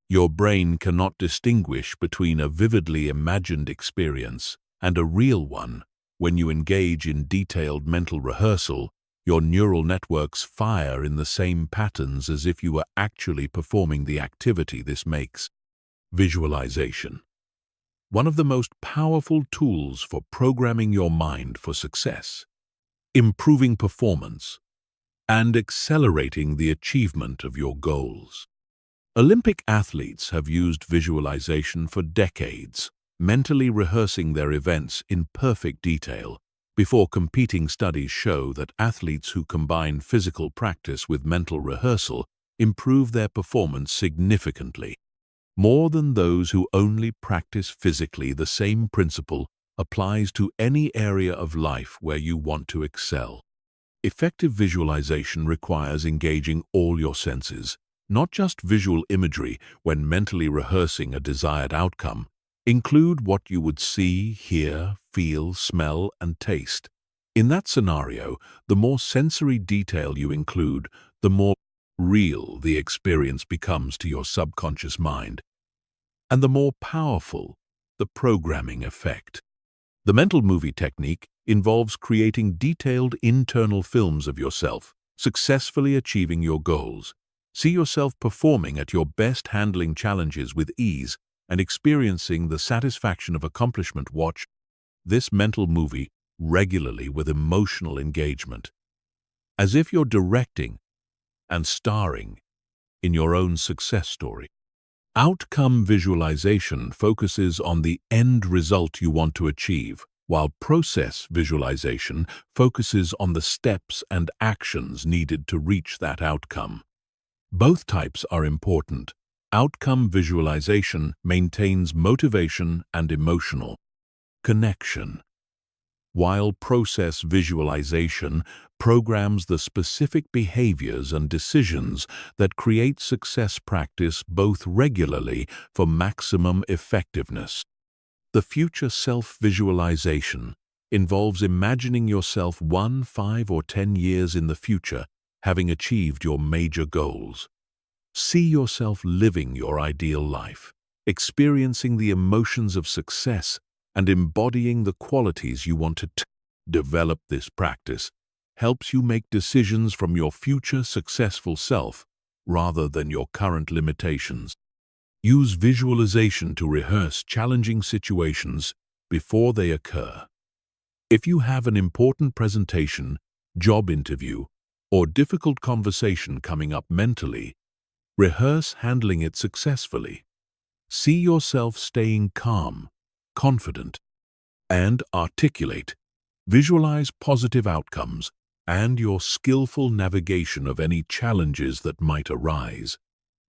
Your brain cannot distinguish between a vividly imagined experience and a real one. When you engage in detailed mental rehearsal, your neural networks fire in the same patterns as if you were actually performing the activity. This makes visualization one of the most powerful tools for programming your mind for success, improving performance, and accelerating the achievement of your goals. Olympic athletes have used visualization for decades, mentally rehearsing their events in perfect detail before competing. Studies show that athletes who combine physical practice with mental rehearsal improve their performance significantly, more than those who only practice physically. The same principle applies to any area of life where you want to excel. Effective visualization requires engaging all your senses, not just visual imagery. When mentally rehearsing a desired outcome, include what you would see, hear, feel, smell, and taste. In that scenario, the more sensory detail you include, the more real the experience becomes to your subconscious mind, and the more powerful the programming effect. The mental movie technique involves creating detailed internal films of yourself, successfully achieving your goals. See yourself performing at your best, handling challenges with ease, and experiencing the satisfaction of accomplishment. Watch this mental movie regularly with emotional engagement, as if you're directing and starring in your own success story. Outcome visualization focuses on the end result you want to achieve, while process visualization focuses on the steps and actions needed to reach that outcome. Both types are important. Outcome visualization maintains motivation and emotional connection, while process visualization programs the specific behaviors and decisions that create success. Practice both regularly for maximum effectiveness. The future self-visualization involves imagining yourself 1, 5, or 10 years in the future, having achieved your major goals. See yourself living your ideal life, experiencing the emotions of success, and embodying the qualities you want to develop. This practice helps you make decisions from your future successful self rather than your current limitations. Use visualization to rehearse challenging situations before they occur. If you have an important presentation, job interview, or difficult conversation coming up mentally, rehearse handling it successfully. See yourself staying calm, confident, and articulate. Visualize positive outcomes and your skillful navigation of any challenges that might arise.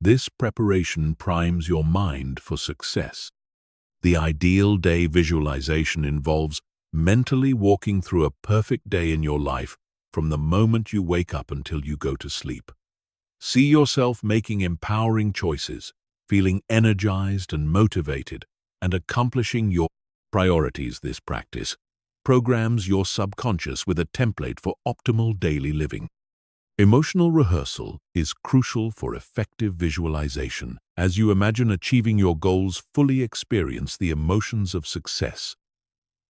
This preparation primes your mind for success. The ideal day visualization involves mentally walking through a perfect day in your life from the moment you wake up until you go to sleep. See yourself making empowering choices, feeling energized and motivated, and accomplishing your priorities. This practice programs your subconscious with a template for optimal daily living. Emotional rehearsal is crucial for effective visualization. As you imagine achieving your goals, fully experience the emotions of success.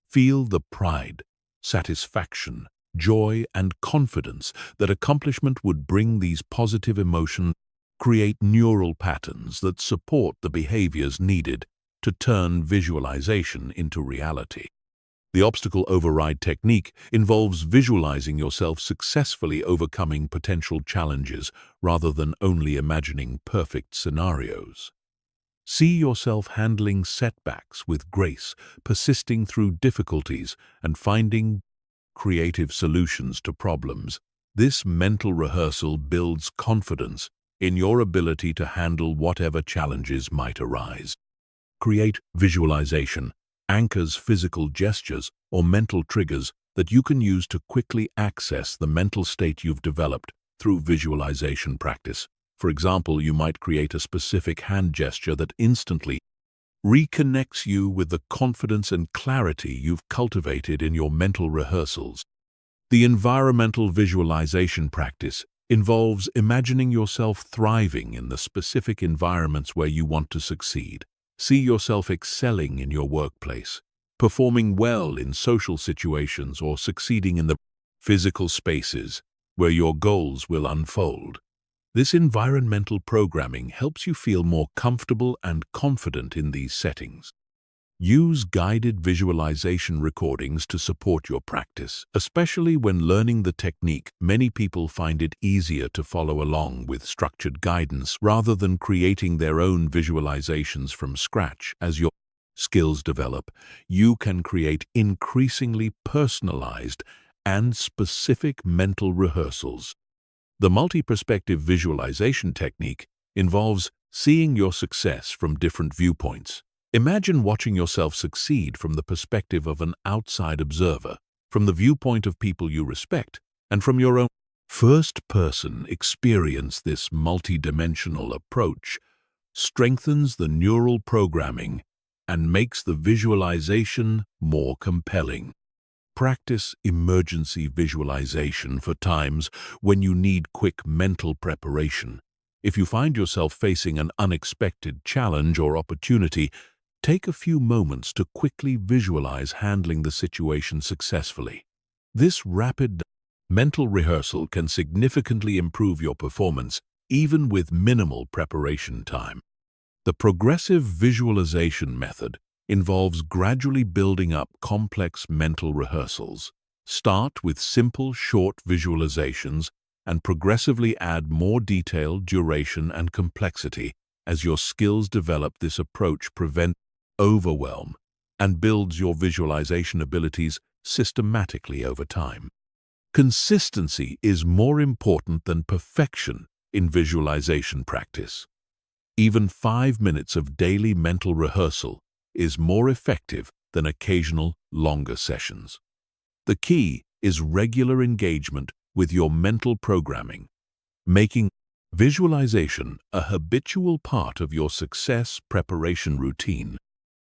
Feel the pride, satisfaction, joy, and confidence that accomplishment would bring. These positive emotions create neural patterns that support the behaviors needed to turn visualization into reality. The obstacle override technique involves visualizing yourself successfully overcoming potential challenges rather than only imagining perfect scenarios. See yourself handling setbacks with grace, persisting through difficulties, and finding creative solutions to problems. This mental rehearsal builds confidence in your ability to handle whatever challenges might arise. Create visualization anchors physical gestures or mental triggers that you can use to quickly access the mental state you've developed through visualization practice. For example, you might create a specific hand gesture that instantly reconnects you with the confidence and clarity you've cultivated in your mental rehearsals. The environmental visualization practice involves imagining yourself thriving in the specific environments where you want to succeed. See yourself excelling in your workplace, performing well in social situations, or succeeding in the physical spaces where your goals will unfold. This environmental programming helps you feel more comfortable and confident in these settings. Use guided visualization recordings to support your practice. Especially when learning the technique, many people find it easier to follow along with structured guidance rather than creating their own visualizations from scratch. As your skills develop, you can create increasingly personalized and specific mental rehearsals. The multi-perspective visualization technique involves seeing your success from different viewpoints. Imagine watching yourself succeed from the perspective of an outside observer, from the viewpoint of people you respect, and from your own first-person experience. This multi-dimensional approach strengthens the neural programming and makes the visualization more compelling. Practice emergency visualization for times when you need quick mental preparation. If you find yourself facing an unexpected challenge or opportunity, take a few moments to quickly visualize handling the situation successfully. This rapid mental rehearsal can significantly improve your performance, even with minimal preparation time. The progressive visualization method involves gradually building up complex mental rehearsals. Start with simple, short visualizations and progressively add more detail, duration, and complexity. As your skills develop, this approach prevents overwhelm and builds your visualization abilities systematically over time. Consistency is more important than perfection in visualization practice. Even 5 minutes of daily mental rehearsal is more effective than occasional longer sessions. The key is regular engagement with your mental programming, making visualization a habitual part of your success preparation routine.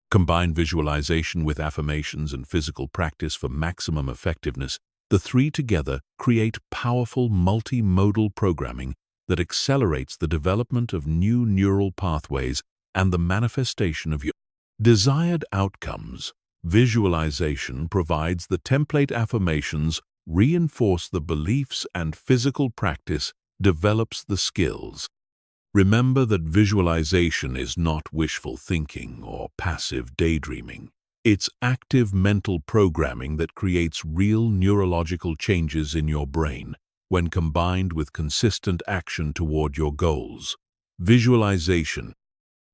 Combine visualization with affirmations and physical practice for maximum effectiveness. The three together create powerful multimodal programming that accelerates the development of new neural pathways and the manifestation of your desired outcomes. Visualization provides the template, affirmations reinforce the beliefs, and physical practice develops the skills. Remember that visualization is not wishful thinking or passive daydreaming. It's active mental programming that creates real neurological changes in your brain. When combined with consistent action toward your goals, visualization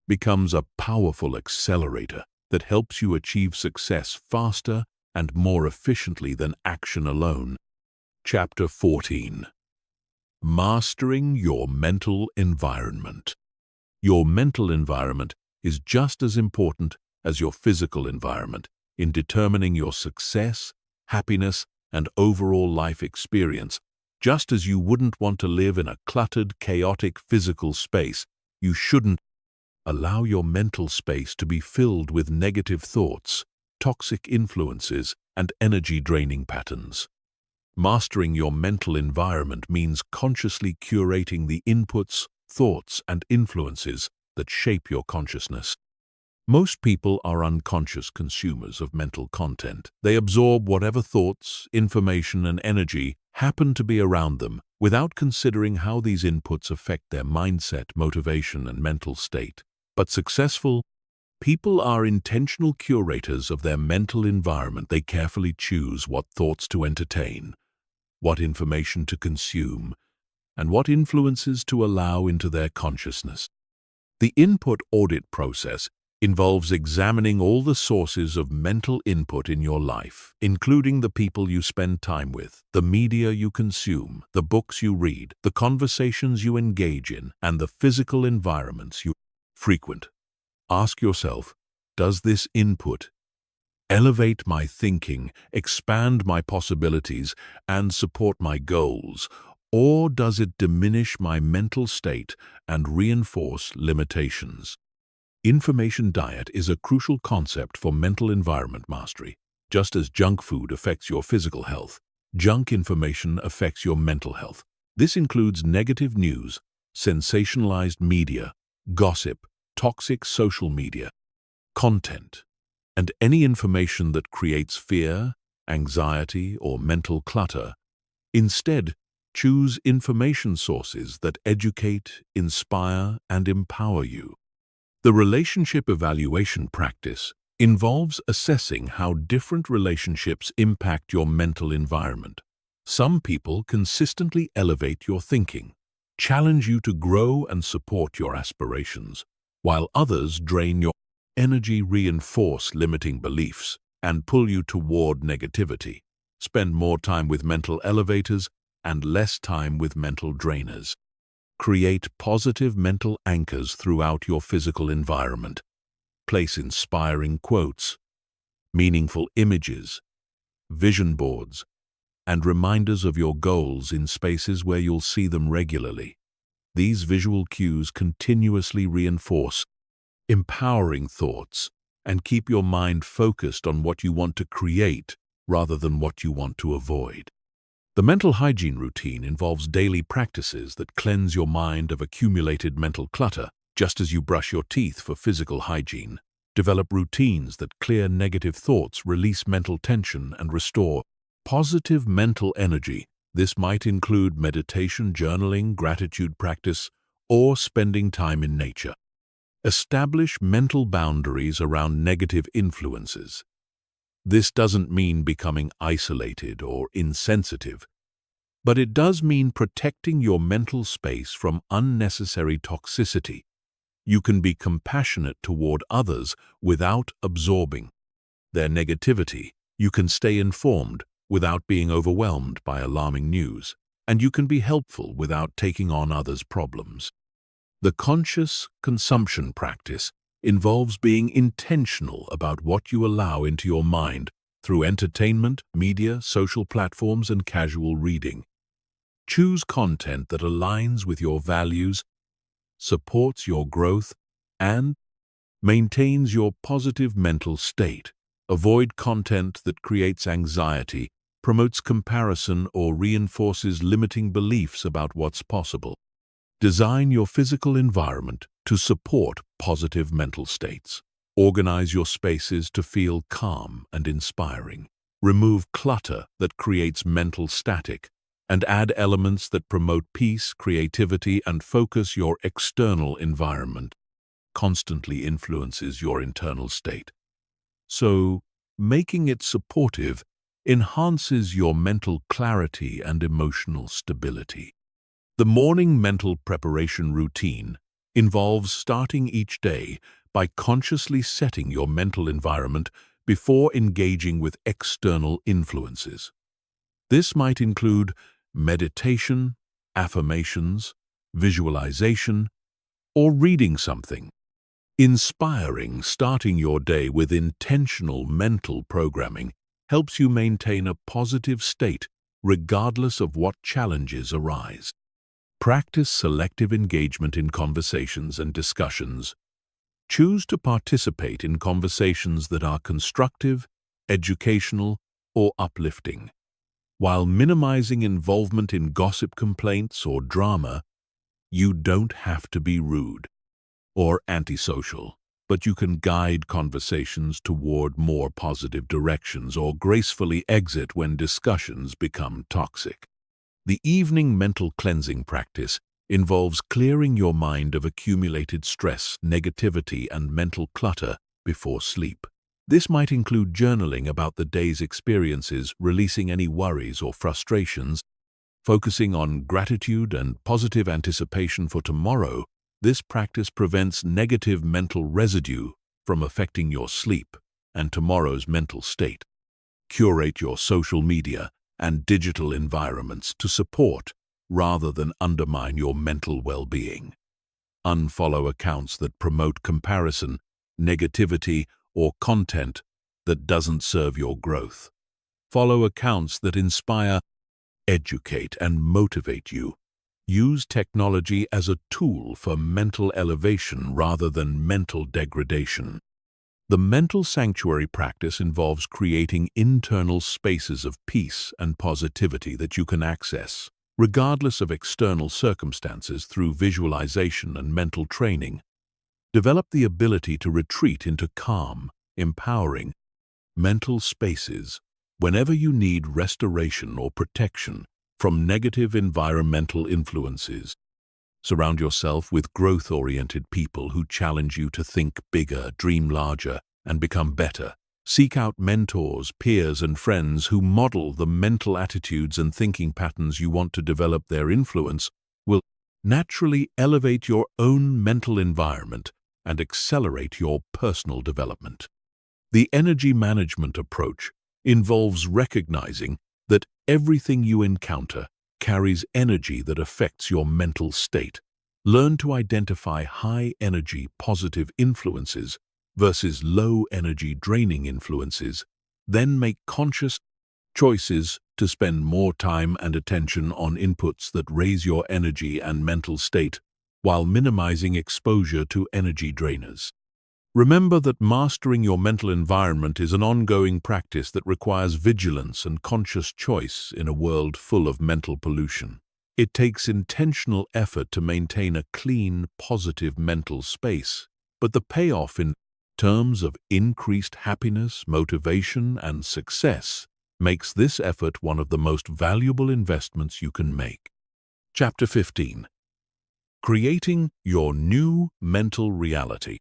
becomes a powerful accelerator that helps you achieve success faster and more efficiently than action alone. Chapter 14. Mastering your mental environment. Your mental environment is just as important as your physical environment in determining your success, happiness, and overall life experience. Just as you wouldn't want to live in a cluttered, chaotic physical space, you shouldn't allow your mental space to be filled with negative thoughts, toxic influences, and energy-draining patterns. Mastering your mental environment means consciously curating the inputs, thoughts, and influences that shape your consciousness. Most people are unconscious consumers of mental content. They absorb whatever thoughts, information, and energy happen to be around them without considering how these inputs affect their mindset, motivation, and mental state. But successful people are intentional curators of their mental environment. They carefully choose what thoughts to entertain, what information to consume, and what influences to allow into their consciousness. The input audit process involves examining all the sources of mental input in your life, including the people you spend time with, the media you consume, the books you read, the conversations you engage in, and the physical environments you frequent. Ask yourself, does this input elevate my thinking, expand my possibilities, and support my goals, or does it diminish my mental state and reinforce limitations? Information diet is a crucial concept for mental environment mastery. Just as junk food affects your physical health, junk information affects your mental health. This includes negative news, sensationalized media, gossip, toxic social media content, and any information that creates fear, anxiety, or mental clutter. Instead, choose information sources that educate, inspire, and empower you. The relationship evaluation practice involves assessing how different relationships impact your mental environment. Some people consistently elevate your thinking, challenge you to grow and support your aspirations, while others drain your energy, reinforce limiting beliefs, and pull you toward negativity. Spend more time with mental elevators and less time with mental drainers. Create positive mental anchors throughout your physical environment. Place inspiring quotes, meaningful images, vision boards, and reminders of your goals in spaces where you'll see them regularly. These visual cues continuously reinforce empowering thoughts and keep your mind focused on what you want to create rather than what you want to avoid. The mental hygiene routine involves daily practices that cleanse your mind of accumulated mental clutter, just as you brush your teeth for physical hygiene. Develop routines that clear negative thoughts, release mental tension, and restore positive mental energy. This might include meditation, journaling, gratitude practice, or spending time in nature. Establish mental boundaries around negative influences. This doesn't mean becoming isolated or insensitive, but it does mean protecting your mental space from unnecessary toxicity. You can be compassionate toward others without absorbing their negativity. You can stay informed without being overwhelmed by alarming news, and you can be helpful without taking on others' problems. The conscious consumption practice involves being intentional about what you allow into your mind through entertainment, media, social platforms, and casual reading. Choose content that aligns with your values, supports your growth, and maintains your positive mental state. Avoid content that creates anxiety, promotes comparison, or reinforces limiting beliefs about what's possible. Design your physical environment to support positive mental states. Organize your spaces to feel calm and inspiring. Remove clutter that creates mental static, and add elements that promote peace, creativity, and focus. Your external environment constantly influences your internal state. So, making it supportive enhances your mental clarity and emotional stability. The morning mental preparation routine involves starting each day by consciously setting your mental environment before engaging with external influences. This might include meditation, affirmations, visualization, or reading something inspiring. Starting your day with intentional mental programming helps you maintain a positive state regardless of what challenges arise. Practice selective engagement in conversations and discussions. Choose to participate in conversations that are constructive, educational, or uplifting. While minimizing involvement in gossip, complaints, or drama, you don't have to be rude or antisocial, but you can guide conversations toward more positive directions or gracefully exit when discussions become toxic. The evening mental cleansing practice involves clearing your mind of accumulated stress, negativity, and mental clutter before sleep. This might include journaling about the day's experiences, releasing any worries or frustrations, focusing on gratitude and positive anticipation for tomorrow. This practice prevents negative mental residue from affecting your sleep and tomorrow's mental state. Curate your social media and digital environments to support rather than undermine your mental well-being. Unfollow accounts that promote comparison, negativity, or content that doesn't serve your growth. Follow accounts that inspire, educate, and motivate you. Use technology as a tool for mental elevation rather than mental degradation. The mental sanctuary practice involves creating internal spaces of peace and positivity that you can access, regardless of external circumstances, through visualization and mental training. Develop the ability to retreat into calm, empowering mental spaces whenever you need restoration or protection from negative environmental influences. Surround yourself with growth-oriented people who challenge you to think bigger, dream larger, and become better. Seek out mentors, peers, and friends who model the mental attitudes and thinking patterns you want to develop. Their influence will naturally elevate your own mental environment and accelerate your personal development. The energy management approach involves recognizing that everything you encounter carries energy that affects your mental state. Learn to identify high-energy positive influences versus low-energy draining influences. Then make conscious choices to spend more time and attention on inputs that raise your energy and mental state while minimizing exposure to energy drainers. Remember that mastering your mental environment is an ongoing practice that requires vigilance and conscious choice in a world full of mental pollution. It takes intentional effort to maintain a clean, positive mental space, but the payoff in terms of increased happiness, motivation, and success makes this effort one of the most valuable investments you can make. Chapter 15. Creating your new mental reality.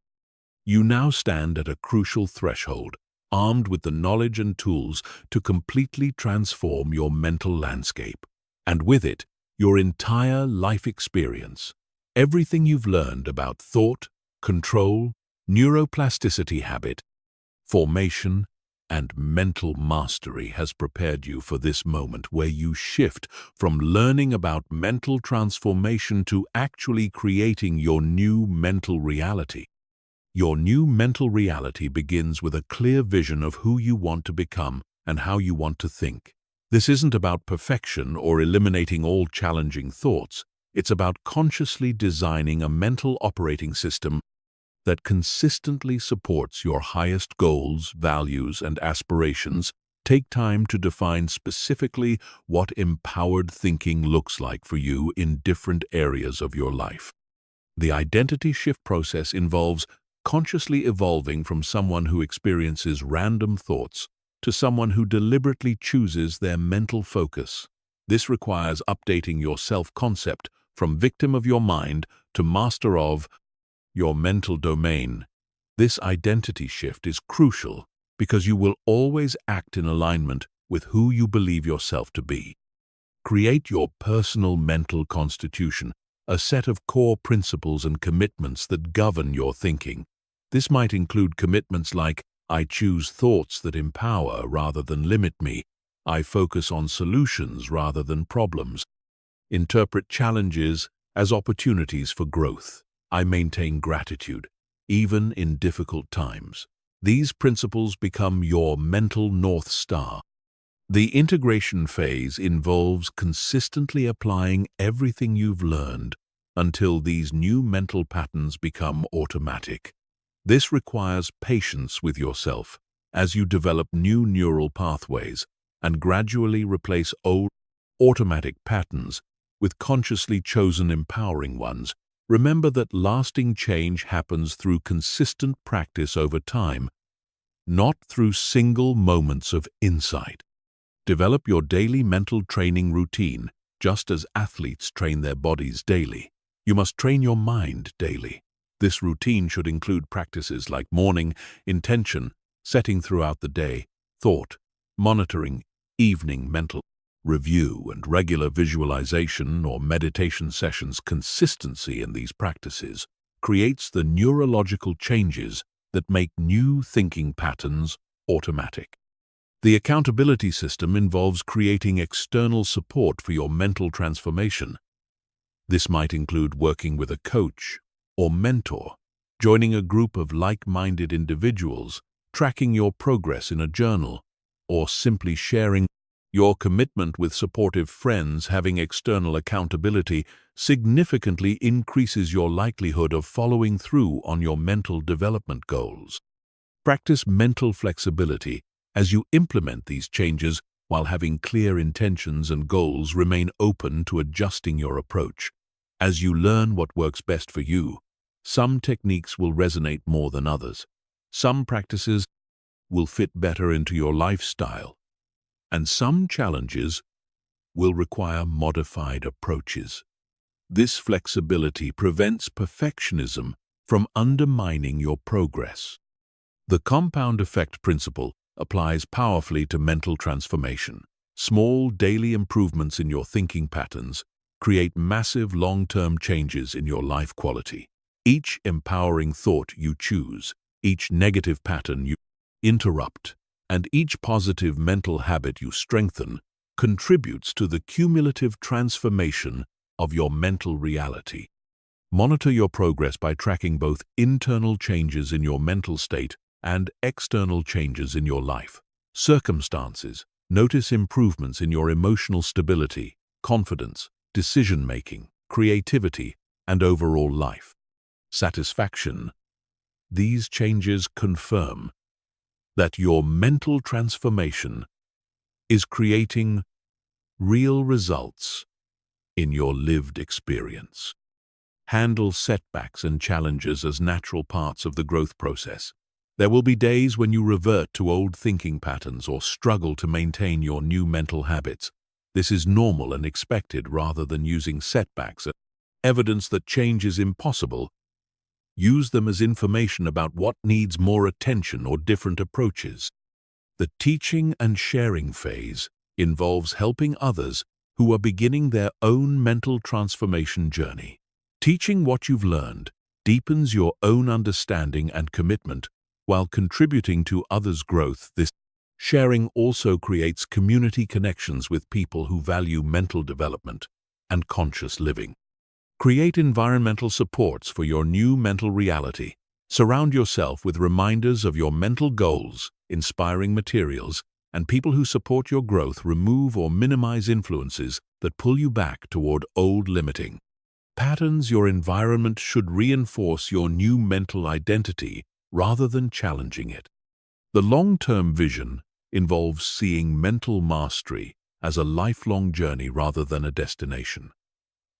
You now stand at a crucial threshold, armed with the knowledge and tools to completely transform your mental landscape, and with it, your entire life experience. Everything you've learned about thought, control, neuroplasticity, habit formation, and mental mastery has prepared you for this moment where you shift from learning about mental transformation to actually creating your new mental reality. Your new mental reality begins with a clear vision of who you want to become and how you want to think. This isn't about perfection or eliminating all challenging thoughts. It's about consciously designing a mental operating system that consistently supports your highest goals, values, and aspirations. Take time to define specifically what empowered thinking looks like for you in different areas of your life. The identity shift process involves consciously evolving from someone who experiences random thoughts to someone who deliberately chooses their mental focus. This requires updating your self-concept from victim of your mind to master of your mental domain. This identity shift is crucial because you will always act in alignment with who you believe yourself to be. Create your personal mental constitution, a set of core principles and commitments that govern your thinking. This might include commitments like, I choose thoughts that empower rather than limit me. I focus on solutions rather than problems. Interpret challenges as opportunities for growth. I maintain gratitude, even in difficult times. These principles become your mental North Star. The integration phase involves consistently applying everything you've learned until these new mental patterns become automatic. This requires patience with yourself as you develop new neural pathways and gradually replace old automatic patterns with consciously chosen empowering ones. Remember that lasting change happens through consistent practice over time, not through single moments of insight. Develop your daily mental training routine, just as athletes train their bodies daily. You must train your mind daily. This routine should include practices like morning intention, setting throughout the day, thought, monitoring, evening mental review, and regular visualization or meditation sessions. Consistency in these practices creates the neurological changes that make new thinking patterns automatic. The accountability system involves creating external support for your mental transformation. This might include working with a coach or mentor, joining a group of like-minded individuals, tracking your progress in a journal, or simply sharing your commitment with supportive friends. Having external accountability significantly increases your likelihood of following through on your mental development goals. Practice mental flexibility as you implement these changes while having clear intentions and goals. Remain open to adjusting your approach. As you learn what works best for you, some techniques will resonate more than others. Some practices will fit better into your lifestyle, and some challenges will require modified approaches. This flexibility prevents perfectionism from undermining your progress. The compound effect principle applies powerfully to mental transformation. Small daily improvements in your thinking patterns create massive long-term changes in your life quality. Each empowering thought you choose, each negative pattern you interrupt, and each positive mental habit you strengthen contributes to the cumulative transformation of your mental reality. Monitor your progress by tracking both internal changes in your mental state and external changes in your life circumstances. Notice improvements in your emotional stability, confidence, decision-making, creativity, and overall life satisfaction. These changes confirm that your mental transformation is creating real results in your lived experience. Handle setbacks and challenges as natural parts of the growth process. There will be days when you revert to old thinking patterns or struggle to maintain your new mental habits. This is normal and expected rather than using setbacks as evidence that change is impossible. Use them as information about what needs more attention or different approaches. The teaching and sharing phase involves helping others who are beginning their own mental transformation journey. Teaching what you've learned deepens your own understanding and commitment while contributing to others' growth. This sharing also creates community connections with people who value mental development and conscious living. Create environmental supports for your new mental reality. Surround yourself with reminders of your mental goals, inspiring materials, and people who support your growth. Remove or minimize influences that pull you back toward old limiting patterns. Your environment should reinforce your new mental identity rather than challenging it. The long-term vision involves seeing mental mastery as a lifelong journey rather than a destination.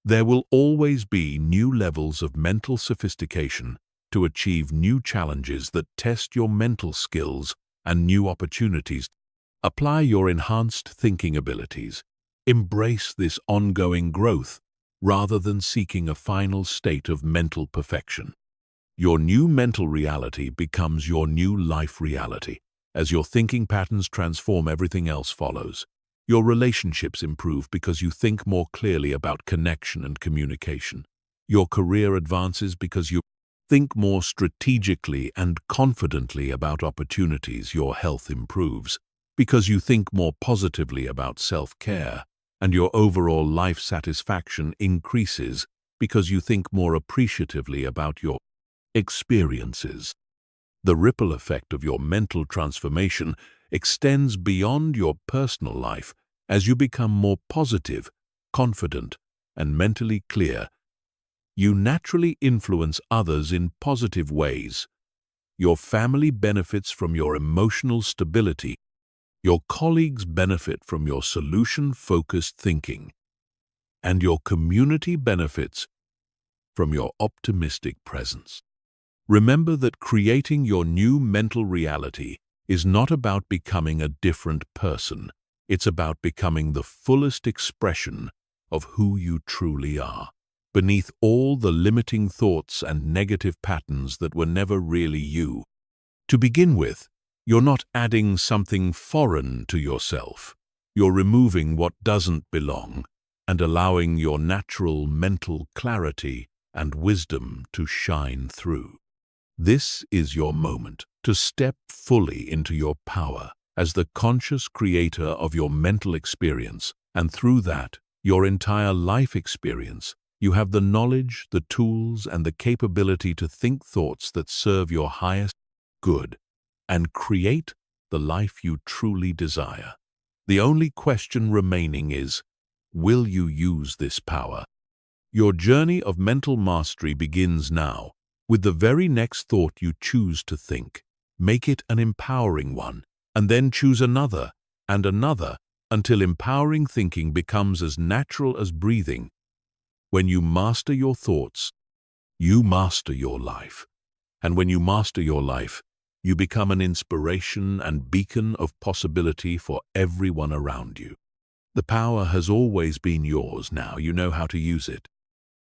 There will always be new levels of mental sophistication to achieve new challenges that test your mental skills and new opportunities. Apply your enhanced thinking abilities. Embrace this ongoing growth rather than seeking a final state of mental perfection. Your new mental reality becomes your new life reality. As your thinking patterns transform, everything else follows. Your relationships improve because you think more clearly about connection and communication. Your career advances because you think more strategically and confidently about opportunities. Your health improves because you think more positively about self-care. And your overall life satisfaction increases because you think more appreciatively about your experiences. The ripple effect of your mental transformation extends beyond your personal life. As you become more positive, confident, and mentally clear, you naturally influence others in positive ways. Your family benefits from your emotional stability. Your colleagues benefit from your solution-focused thinking. And your community benefits from your optimistic presence. Remember that creating your new mental reality is not about becoming a different person. It's about becoming the fullest expression of who you truly are, beneath all the limiting thoughts and negative patterns that were never really you. To begin with, you're not adding something foreign to yourself. You're removing what doesn't belong and allowing your natural mental clarity and wisdom to shine through. This is your moment to step fully into your power as the conscious creator of your mental experience, and through that, your entire life experience. You have the knowledge, the tools, and the capability to think thoughts that serve your highest good and create the life you truly desire. The only question remaining is, will you use this power? Your journey of mental mastery begins now, with the very next thought you choose to think. Make it an empowering one, and then choose another and another until empowering thinking becomes as natural as breathing. When you master your thoughts, you master your life. And when you master your life, you become an inspiration and beacon of possibility for everyone around you. The power has always been yours. Now you know how to use it.